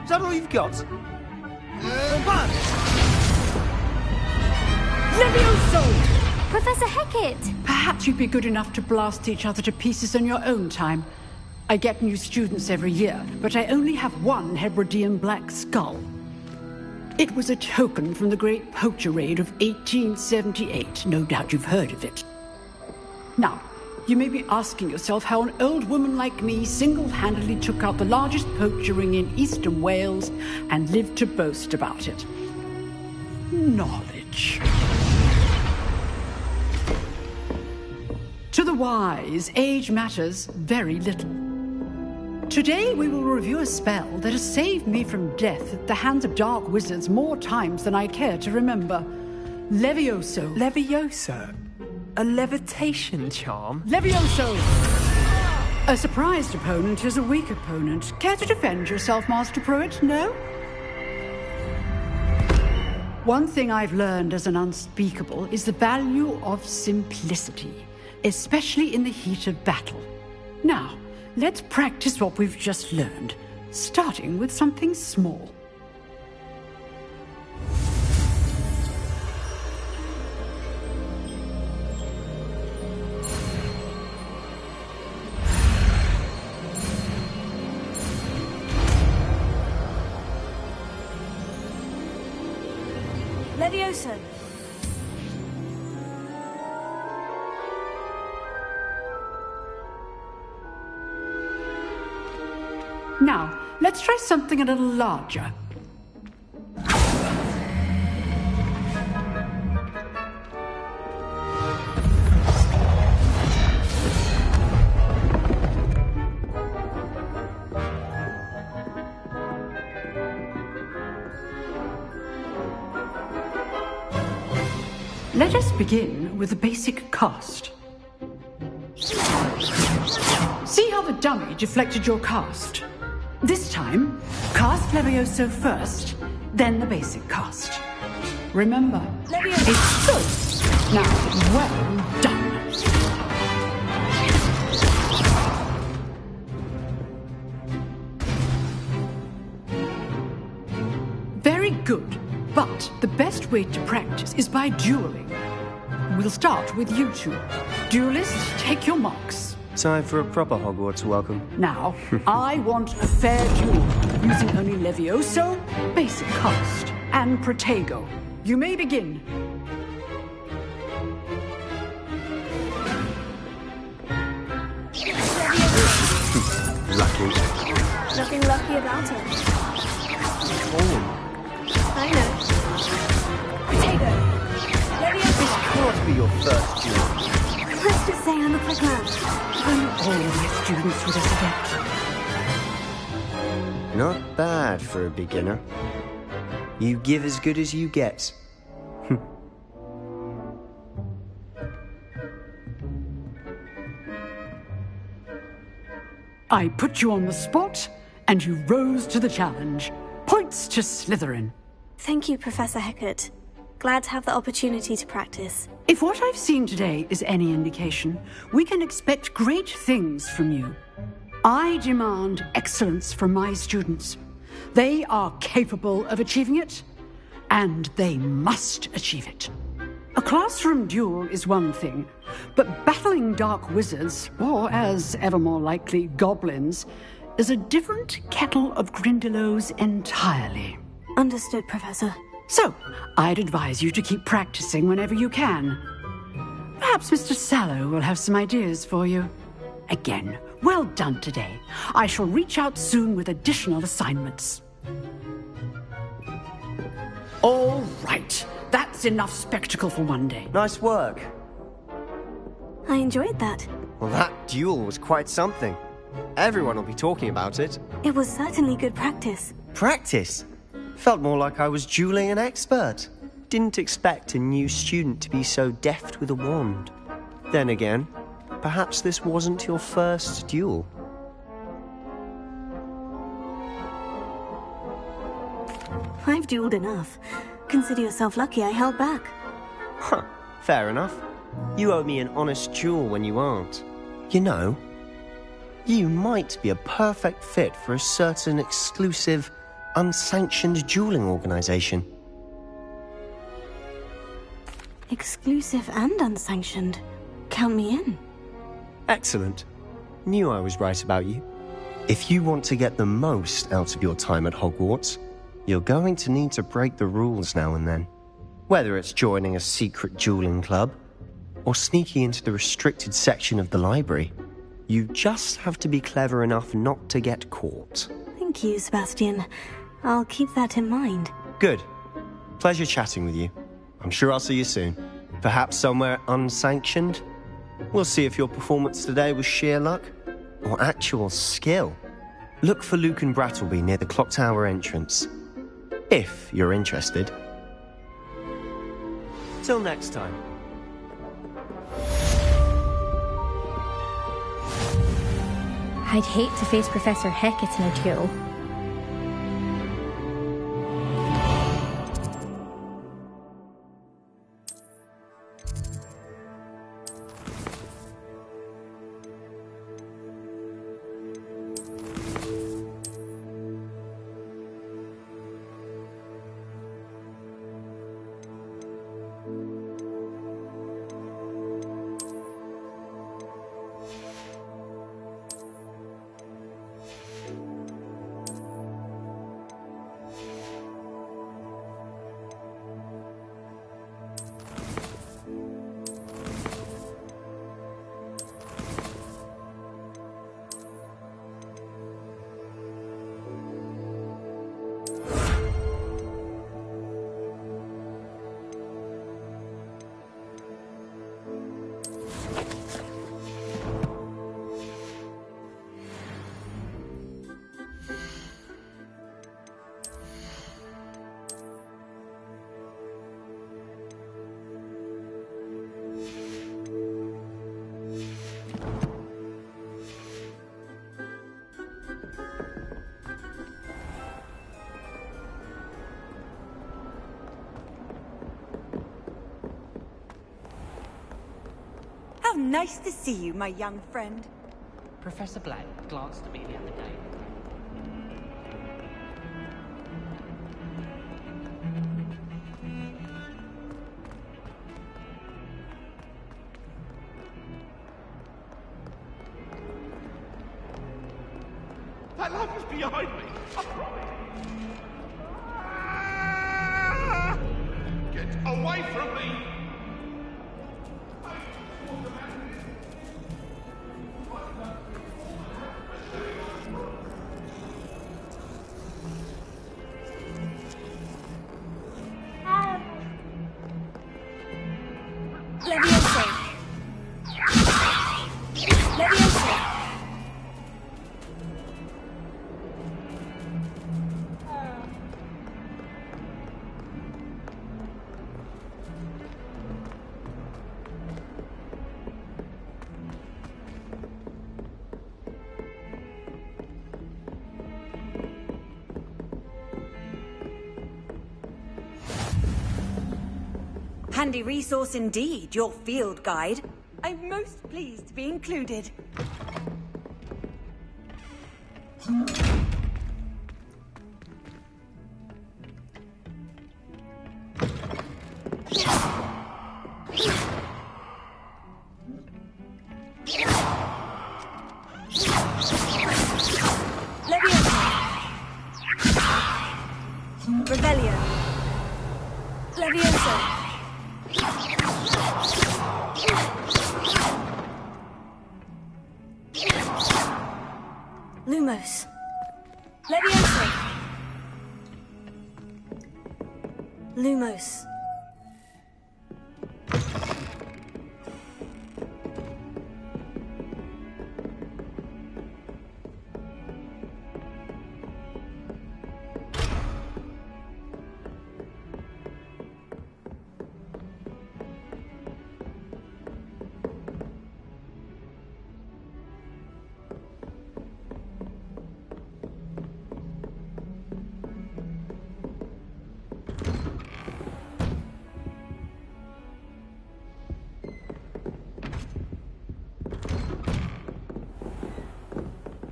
Is that all you've got? Levioso! Professor Hecat! Perhaps you'd be good enough to blast each other to pieces in your own time. I get new students every year, but I only have one Hebridean black skull. It was a token from the Great Poacher Raid of 1878. No doubt you've heard of it. Now, you may be asking yourself how an old woman like me single-handedly took out the largest poacher ring in eastern Wales and lived to boast about it. Knowledge. To the wise, age matters very little. Today we will review a spell that has saved me from death at the hands of dark wizards more times than I care to remember. Levioso. Levioso? A levitation charm? Levioso! A surprised opponent is a weak opponent. Care to defend yourself, Master Pruitt? No? One thing I've learned as an unspeakable is the value of simplicity, especially in the heat of battle. Now, let's practice what we've just learned, starting with something small. Levioso! Now, let's try something a little larger. Let us begin with the basic cast. See how the dummy deflected your cast? This time, cast Levioso first, then the basic cast. Remember, it's good. Now, well done. Very good. But the best way to practice is by dueling. We'll start with you two. Duelists, take your marks. Time for a proper Hogwarts welcome. Now, I want a fair duel, using only Levioso, basic cast, and Protego. You may begin. Lucky. Nothing lucky about it. I know. Protego! This can't be your first duel. Let's just say I'm a quick learner. All my students with us again. Not bad for a beginner. You give as good as you get. I put you on the spot, and you rose to the challenge. Points to Slytherin. Thank you, Professor Hecat. Glad to have the opportunity to practice. If what I've seen today is any indication, we can expect great things from you. I demand excellence from my students. They are capable of achieving it, and they must achieve it. A classroom duel is one thing, but battling dark wizards, or as ever more likely, goblins, is a different kettle of Grindylows entirely. Understood, Professor. So, I'd advise you to keep practicing whenever you can. Perhaps Mr. Sallow will have some ideas for you. Again, well done today. I shall reach out soon with additional assignments. All right. That's enough spectacle for one day. Nice work. I enjoyed that. Well, that duel was quite something. Everyone will be talking about it. It was certainly good practice. Practice? Felt more like I was dueling an expert. Didn't expect a new student to be so deft with a wand. Then again, perhaps this wasn't your first duel. I've dueled enough. Consider yourself lucky I held back. Huh, fair enough. You owe me an honest duel when you aren't. You know, you might be a perfect fit for a certain exclusive, unsanctioned dueling organization. Exclusive and unsanctioned. Count me in. Excellent. Knew I was right about you. If you want to get the most out of your time at Hogwarts, you're going to need to break the rules now and then. Whether it's joining a secret dueling club, or sneaking into the restricted section of the library, you just have to be clever enough not to get caught. Thank you, Sebastian. I'll keep that in mind. Good. Pleasure chatting with you. I'm sure I'll see you soon. Perhaps somewhere unsanctioned? We'll see if your performance today was sheer luck, or actual skill. Look for Lucan Brattleby near the Clock Tower entrance. If you're interested. Till next time. I'd hate to face Professor Hecat in a duel. How nice to see you, my young friend. Professor Black glanced at me the other day. That lamp is behind me. I promise. Get away from me! Leviosa! Leviosa! Handy resource indeed, your field guide. I'm most pleased to be included. Revelio. Leviosa. Lumos. Leviosa. Lumos.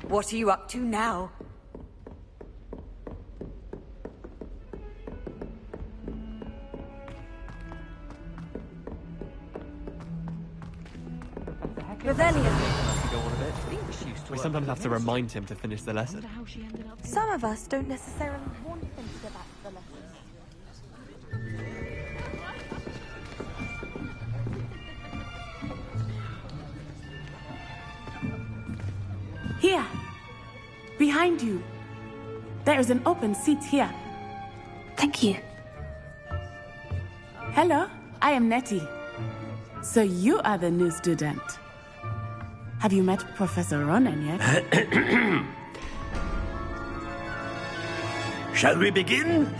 What are you up to now? Revelio. We sometimes have to remind him to finish the lesson. Some of us don't necessarily want him to go back to the lesson. Here! Behind you. There is an open seat here. Thank you. Hello, I am Nettie. So you are the new student. Have you met Professor Ronen yet? Shall we begin?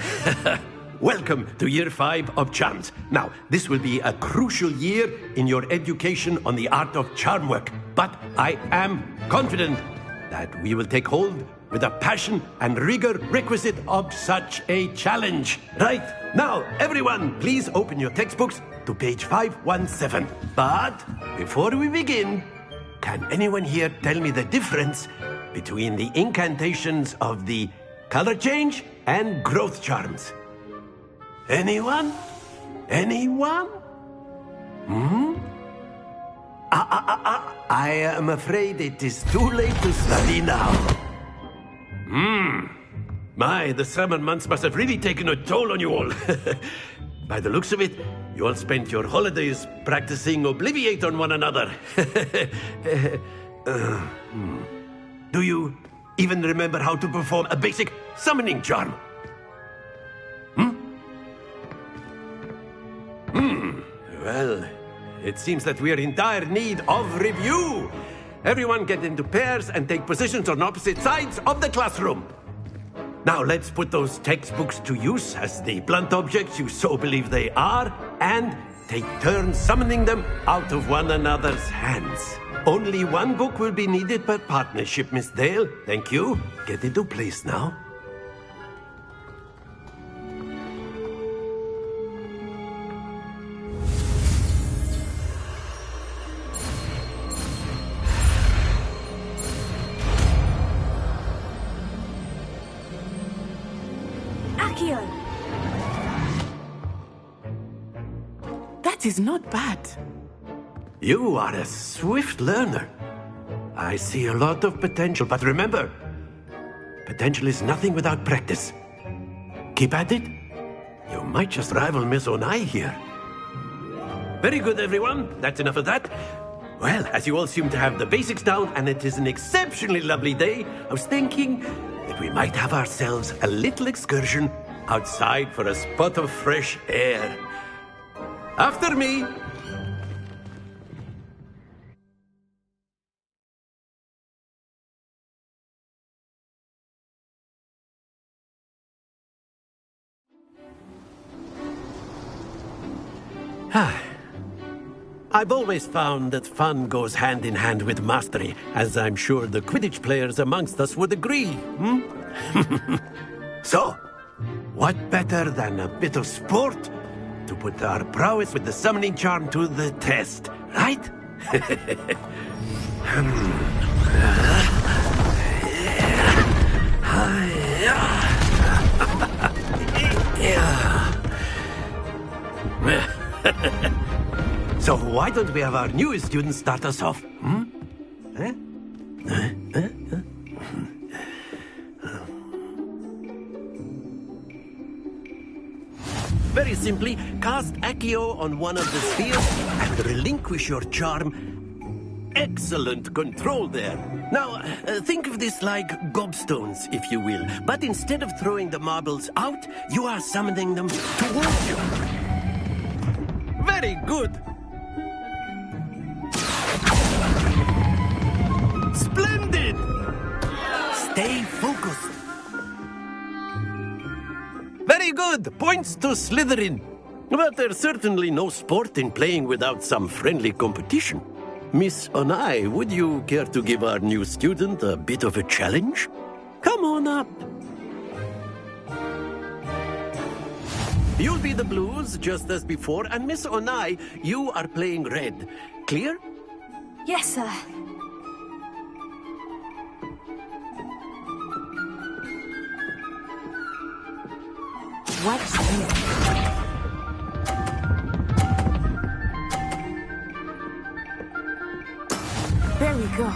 Welcome to Year 5 of Charms. Now, this will be a crucial year in your education on the art of charm work, but I am confident that we will take hold with the passion and rigor requisite of such a challenge. Right, now, everyone, please open your textbooks to page 517. But before we begin, can anyone here tell me the difference between the incantations of the color change and growth charms? Anyone? Anyone? I am afraid it is too late to study now. My, the summer months must have really taken a toll on you all. By the looks of it, you all spent your holidays practicing Obliviate on one another. Do you even remember how to perform a basic summoning charm? Well, it seems that we are in dire need of review. Everyone get into pairs and take positions on opposite sides of the classroom. Now let's put those textbooks to use as the blunt objects you so believe they are, and take turns summoning them out of one another's hands. Only one book will be needed per partnership, Miss Dale. Thank you. Get into place now. That is not bad. You are a swift learner. I see a lot of potential, but remember, Potential is nothing without practice. Keep at it. You might just rival Miss Onai here. Very good, everyone. That's enough of that. Well, as you all seem to have the basics down, and it is an exceptionally lovely day, I was thinking that we might have ourselves a little excursion outside for a spot of fresh air. After me. I've always found that fun goes hand in hand with mastery, as I'm sure the Quidditch players amongst us would agree. So, what better than a bit of sport to put our prowess with the summoning charm to the test, right? So why don't we have our newest student start us off? Very simply, cast Accio on one of the spheres and relinquish your charm. Excellent control there. Now, think of this like gobstones, if you will. But instead of throwing the marbles out, you are summoning them towards you. Very good. Splendid! Stay focused. Very good. Points to Slytherin. But there's certainly no sport in playing without some friendly competition. Miss Onai, would you care to give our new student a bit of a challenge? Come on up. You'll be the blues, just as before, and Miss Onai, you are playing red. Clear? Yes, sir. What's this? There we go.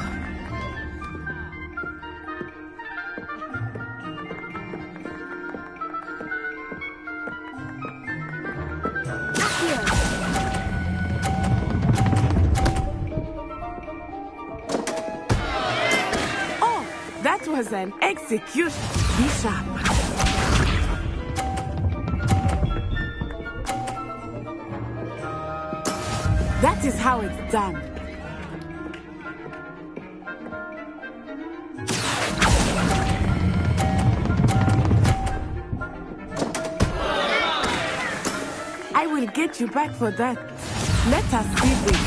Oh, that was an execution. Be sharp. That is how it's done. I will get you back for that. Let us see this.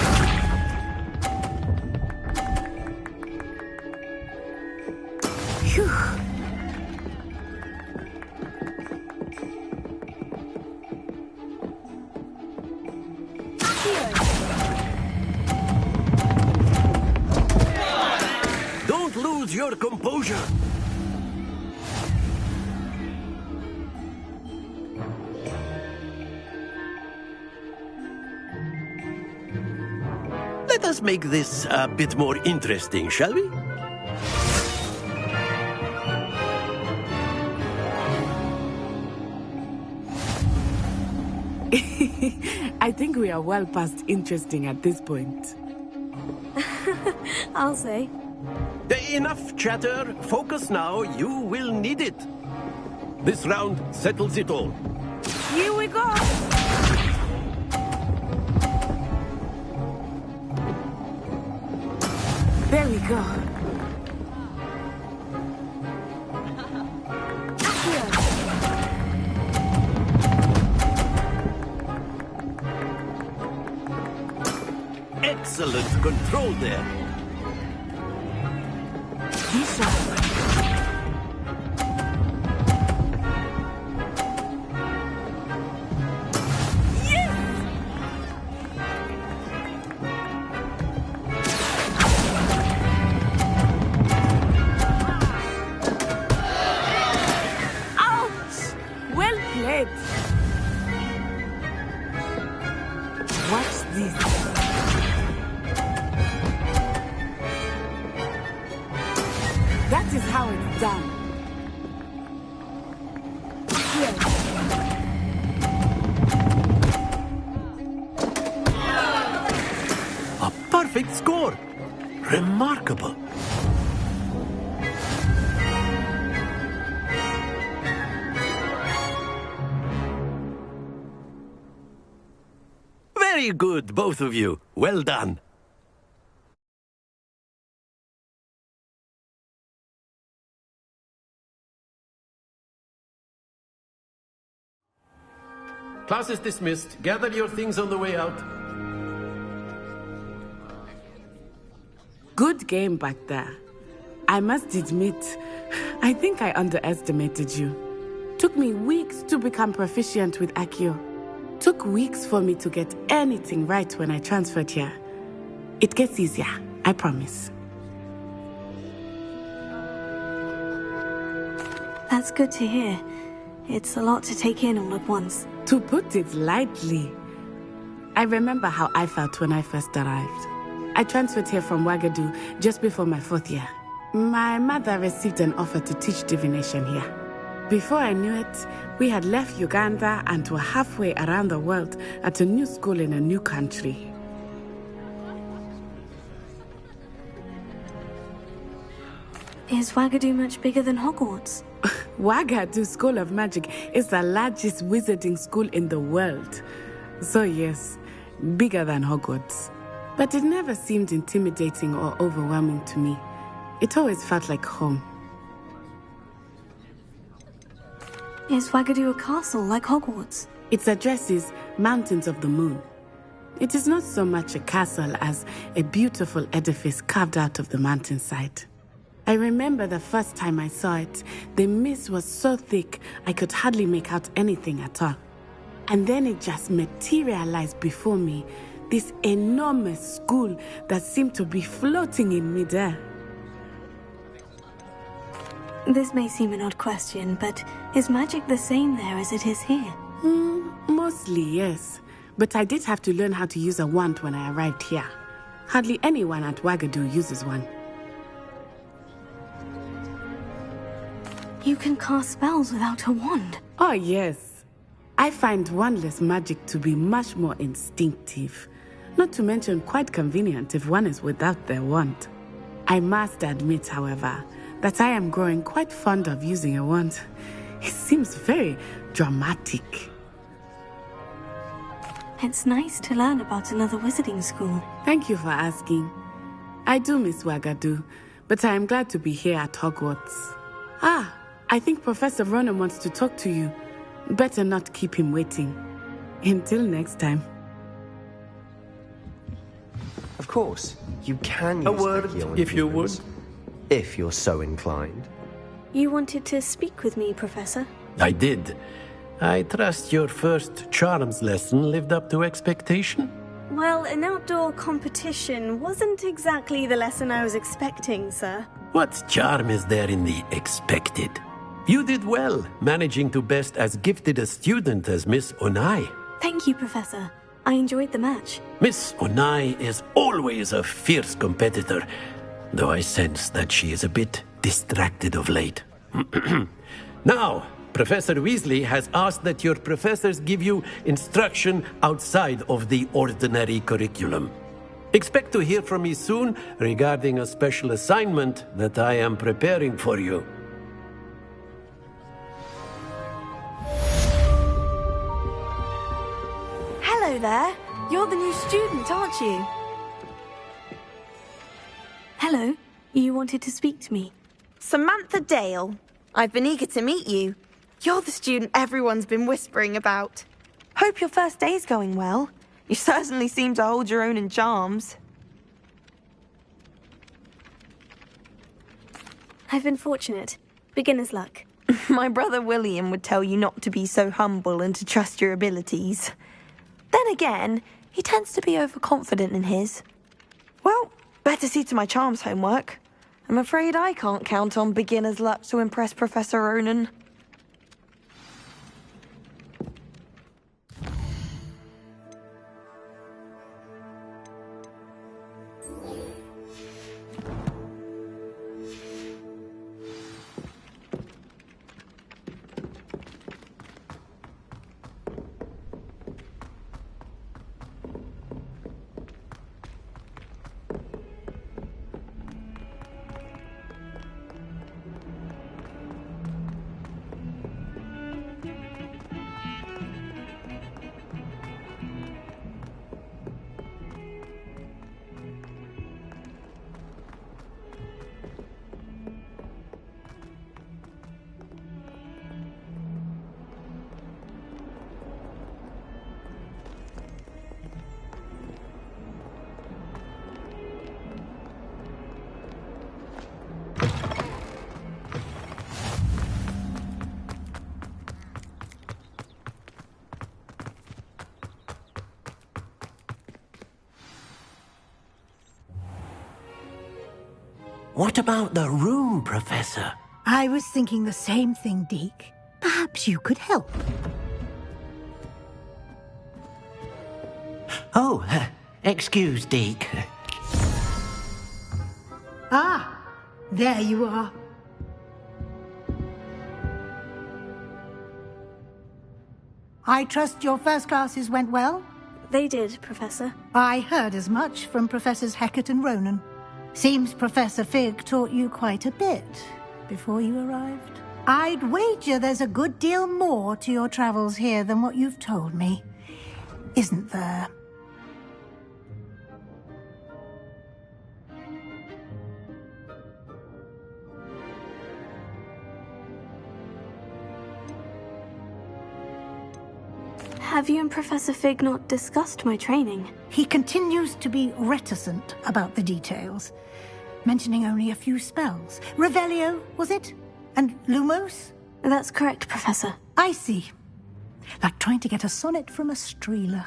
Phew. Don't lose your composure. Let us make this a bit more interesting, shall we? I think we are well past interesting at this point. I'll say. Enough chatter. Focus now. You will need it. This round settles it all. Here we go. There we go. Excellent control there. Be sharp. Ouch! Well played. Watch this. That is how it's done. A perfect score! Remarkable! Very good, both of you. Well done. Class is dismissed. Gather your things on the way out. Good game back there. I must admit, I think I underestimated you. Took me weeks to become proficient with Accio. Took weeks for me to get anything right when I transferred here. It gets easier, I promise. That's good to hear. It's a lot to take in all at once. To put it lightly, I remember how I felt when I first arrived. I transferred here from Wagadu just before my 4th year. My mother received an offer to teach divination here. Before I knew it, we had left Uganda and were halfway around the world at a new school in a new country. Is Wagadu much bigger than Hogwarts? Wagadu School of Magic is the largest wizarding school in the world. So yes, bigger than Hogwarts. But it never seemed intimidating or overwhelming to me. It always felt like home. Is Wagadu a castle like Hogwarts? Its address is Mountains of the Moon. It is not so much a castle as a beautiful edifice carved out of the mountainside. I remember the first time I saw it, the mist was so thick I could hardly make out anything at all. And then it just materialized before me, this enormous school that seemed to be floating in midair. This may seem an odd question, but is magic the same there as it is here? Mostly, yes. But I did have to learn how to use a wand when I arrived here. Hardly anyone at Wagadu uses one. You can cast spells without a wand? Oh, yes. I find wandless magic to be much more instinctive. Not to mention quite convenient if one is without their wand. I must admit, however, that I am growing quite fond of using a wand. It seems very dramatic. It's nice to learn about another wizarding school. Thank you for asking. I do miss Wagadu, but I am glad to be here at Hogwarts. I think Professor Ronen wants to talk to you. Better not keep him waiting. Until next time. Of course, you can use A word, Accio if you would. if you're so inclined. You wanted to speak with me, Professor? I did. I trust your first charms lesson lived up to expectation? Well, an outdoor competition wasn't exactly the lesson I was expecting, sir. What charm is there in the expected? You did well, managing to best as gifted a student as Miss Onai. Thank you, Professor. I enjoyed the match. Miss Onai is always a fierce competitor, though I sense that she is a bit distracted of late. Now, Professor Weasley has asked that your professors give you instruction outside of the ordinary curriculum. Expect to hear from me soon regarding a special assignment that I am preparing for you. Hello there. You're the new student, aren't you? Hello. You wanted to speak to me? Samantha Dale. I've been eager to meet you. You're the student everyone's been whispering about. Hope your first day's going well. You certainly seem to hold your own in charms. I've been fortunate. Beginner's luck. My brother William would tell you not to be so humble and to trust your abilities. Then again, he tends to be overconfident in his. Well, better see to my charms homework. I'm afraid I can't count on beginner's luck to impress Professor Ronen. What about the room, Professor? I was thinking the same thing, Deke. Perhaps you could help. Oh, excuse, Deke. Ah, there you are. I trust your first classes went well? They did, Professor. I heard as much from Professors Hecat and Ronan. Seems Professor Fig taught you quite a bit before you arrived. I'd wager there's a good deal more to your travels here than what you've told me. Isn't there? Have you and Professor Fig not discussed my training? He continues to be reticent about the details, mentioning only a few spells. Revelio, was it? And Lumos? That's correct, Professor. I see. Like trying to get a sonnet from a Streeler.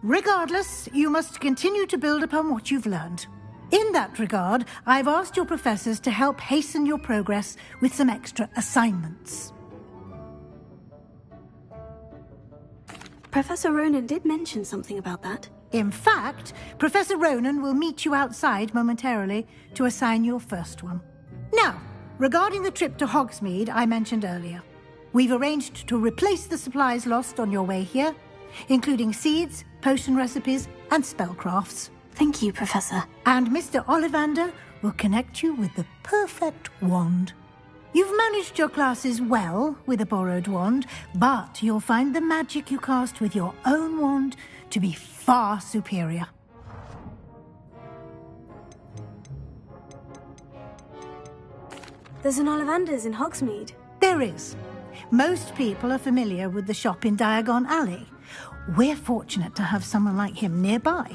Regardless, you must continue to build upon what you've learned. In that regard, I've asked your professors to help hasten your progress with some extra assignments. Professor Ronan did mention something about that. In fact, Professor Ronan will meet you outside momentarily to assign your first one. Now, regarding the trip to Hogsmeade I mentioned earlier, we've arranged to replace the supplies lost on your way here, including seeds, potion recipes, and spellcrafts. Thank you, Professor. And Mr. Ollivander will connect you with the perfect wand. You've managed your classes well with a borrowed wand, but you'll find the magic you cast with your own wand to be far superior. There's an Ollivander's in Hogsmeade. There is. Most people are familiar with the shop in Diagon Alley. We're fortunate to have someone like him nearby.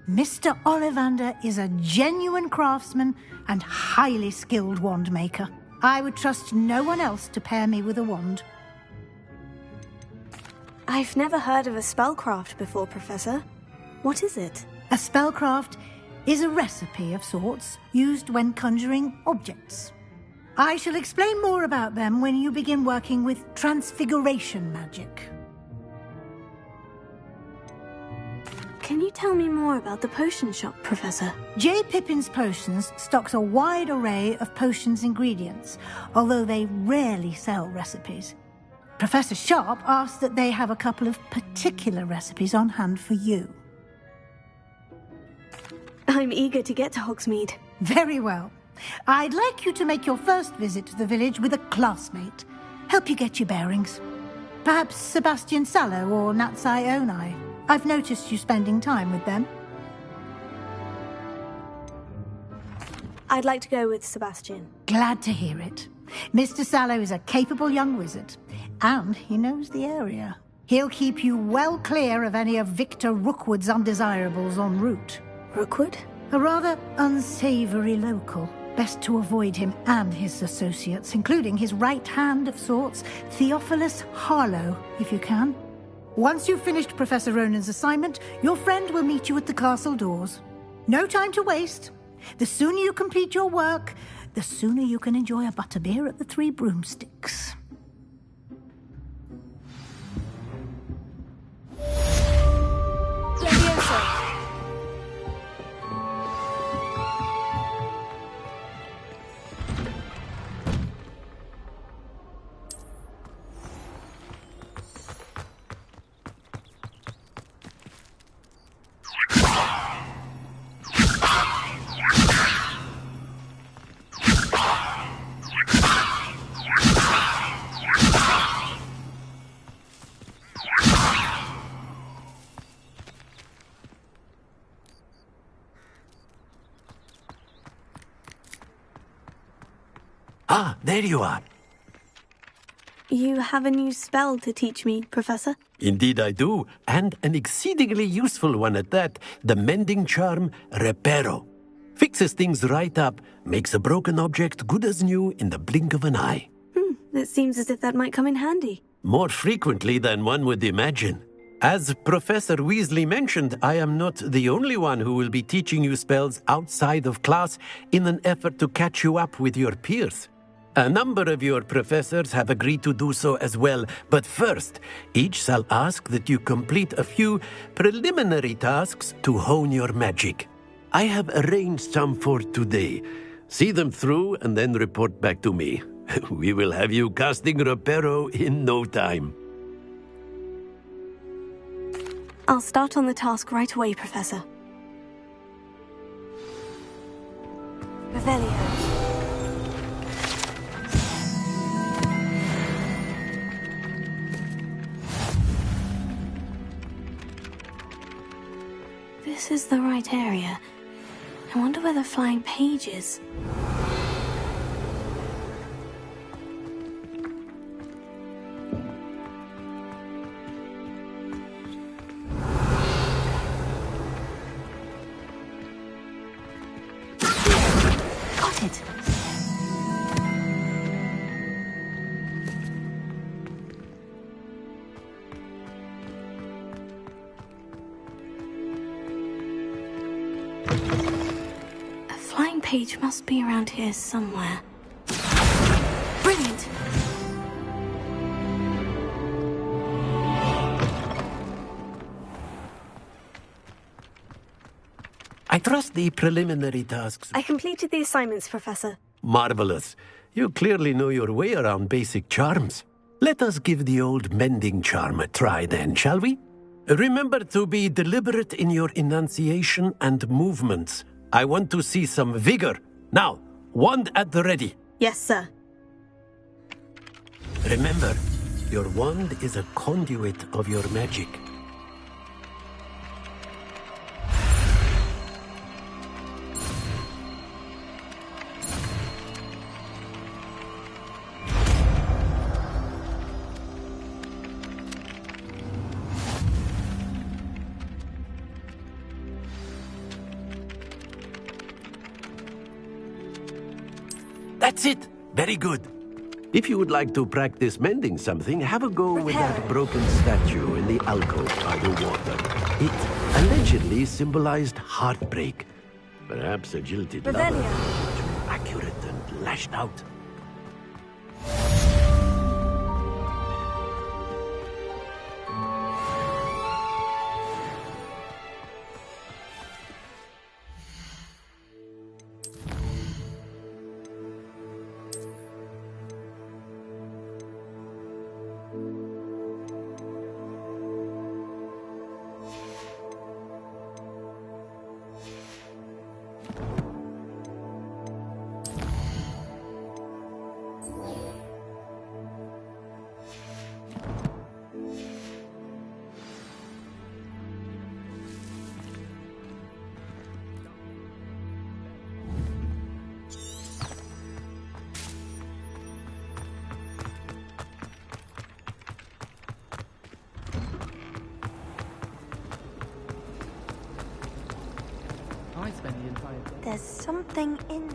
Mr. Ollivander is a genuine craftsman and highly skilled wand maker. I would trust no one else to pair me with a wand. I've never heard of a spellcraft before, Professor. What is it? A spellcraft is a recipe of sorts used when conjuring objects. I shall explain more about them when you begin working with transfiguration magic. Can you tell me more about the potion shop, Professor? J. Pippin's Potions stocks a wide array of potions ingredients, although they rarely sell recipes. Professor Sharp asked that they have a couple of particular recipes on hand for you. I'm eager to get to Hogsmeade. Very well. I'd like you to make your first visit to the village with a classmate. Help you get your bearings. Perhaps Sebastian Sallow or Natsai Onai. I've noticed you spending time with them. I'd like to go with Sebastian. Glad to hear it. Mr. Sallow is a capable young wizard, and he knows the area. He'll keep you well clear of any of Victor Rookwood's undesirables en route. Rookwood? A rather unsavory local. Best to avoid him and his associates, including his right hand of sorts, Theophilus Harlow, if you can. Once you've finished Professor Ronan's assignment, your friend will meet you at the castle doors. No time to waste. The sooner you complete your work, the sooner you can enjoy a butterbeer at the Three Broomsticks. Leviosa! Ah, there you are. You have a new spell to teach me, Professor? Indeed I do, and an exceedingly useful one at that. The mending charm, Reparo. Fixes things right up, makes a broken object good as new in the blink of an eye. It seems as if that might come in handy. More frequently than one would imagine. As Professor Weasley mentioned, I am not the only one who will be teaching you spells outside of class in an effort to catch you up with your peers. A number of your professors have agreed to do so as well, but first, each shall ask that you complete a few preliminary tasks to hone your magic. I have arranged some for today. See them through and then report back to me. We will have you casting Reparo in no time. I'll start on the task right away, Professor. Revelio. This is the right area. I wonder where the flying page is. Got it. A flying page must be around here somewhere. Brilliant! I trust the preliminary tasks. I completed the assignments, Professor. Marvelous. You clearly know your way around basic charms. Let us give the old mending charm a try then, shall we? Remember to be deliberate in your enunciation and movements. I want to see some vigor. Now, wand at the ready. Yes, sir. Remember, your wand is a conduit of your magic. That's it! Very good. If you would like to practice mending something, have a go with that broken statue in the alcove by the water. It allegedly symbolized heartbreak. Perhaps a jilted lover. Too accurate and lashed out. There's something in...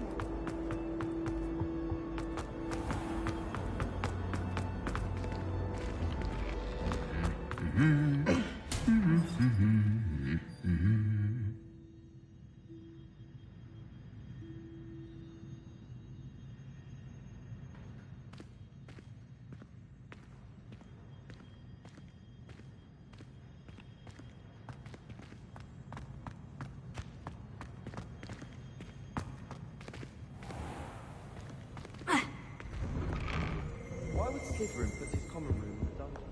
Why would Slytherin put his common room in the dungeon?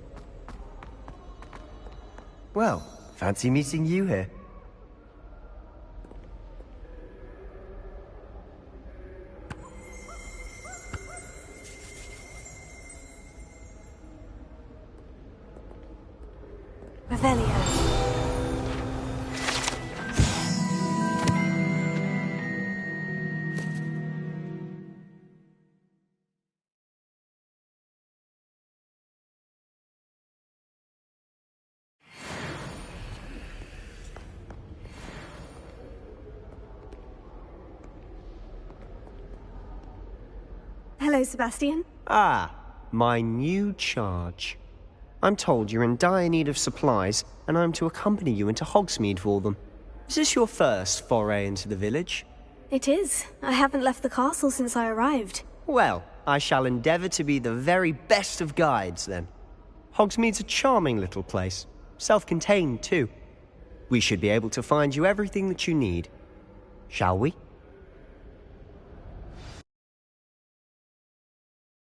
Well, fancy meeting you here. Revelio. Hello, Sebastian. Ah, my new charge. I'm told you're in dire need of supplies, and I'm to accompany you into Hogsmeade for them. Is this your first foray into the village? It is. I haven't left the castle since I arrived. Well, I shall endeavour to be the very best of guides, then. Hogsmeade's a charming little place. Self-contained, too. We should be able to find you everything that you need. Shall we?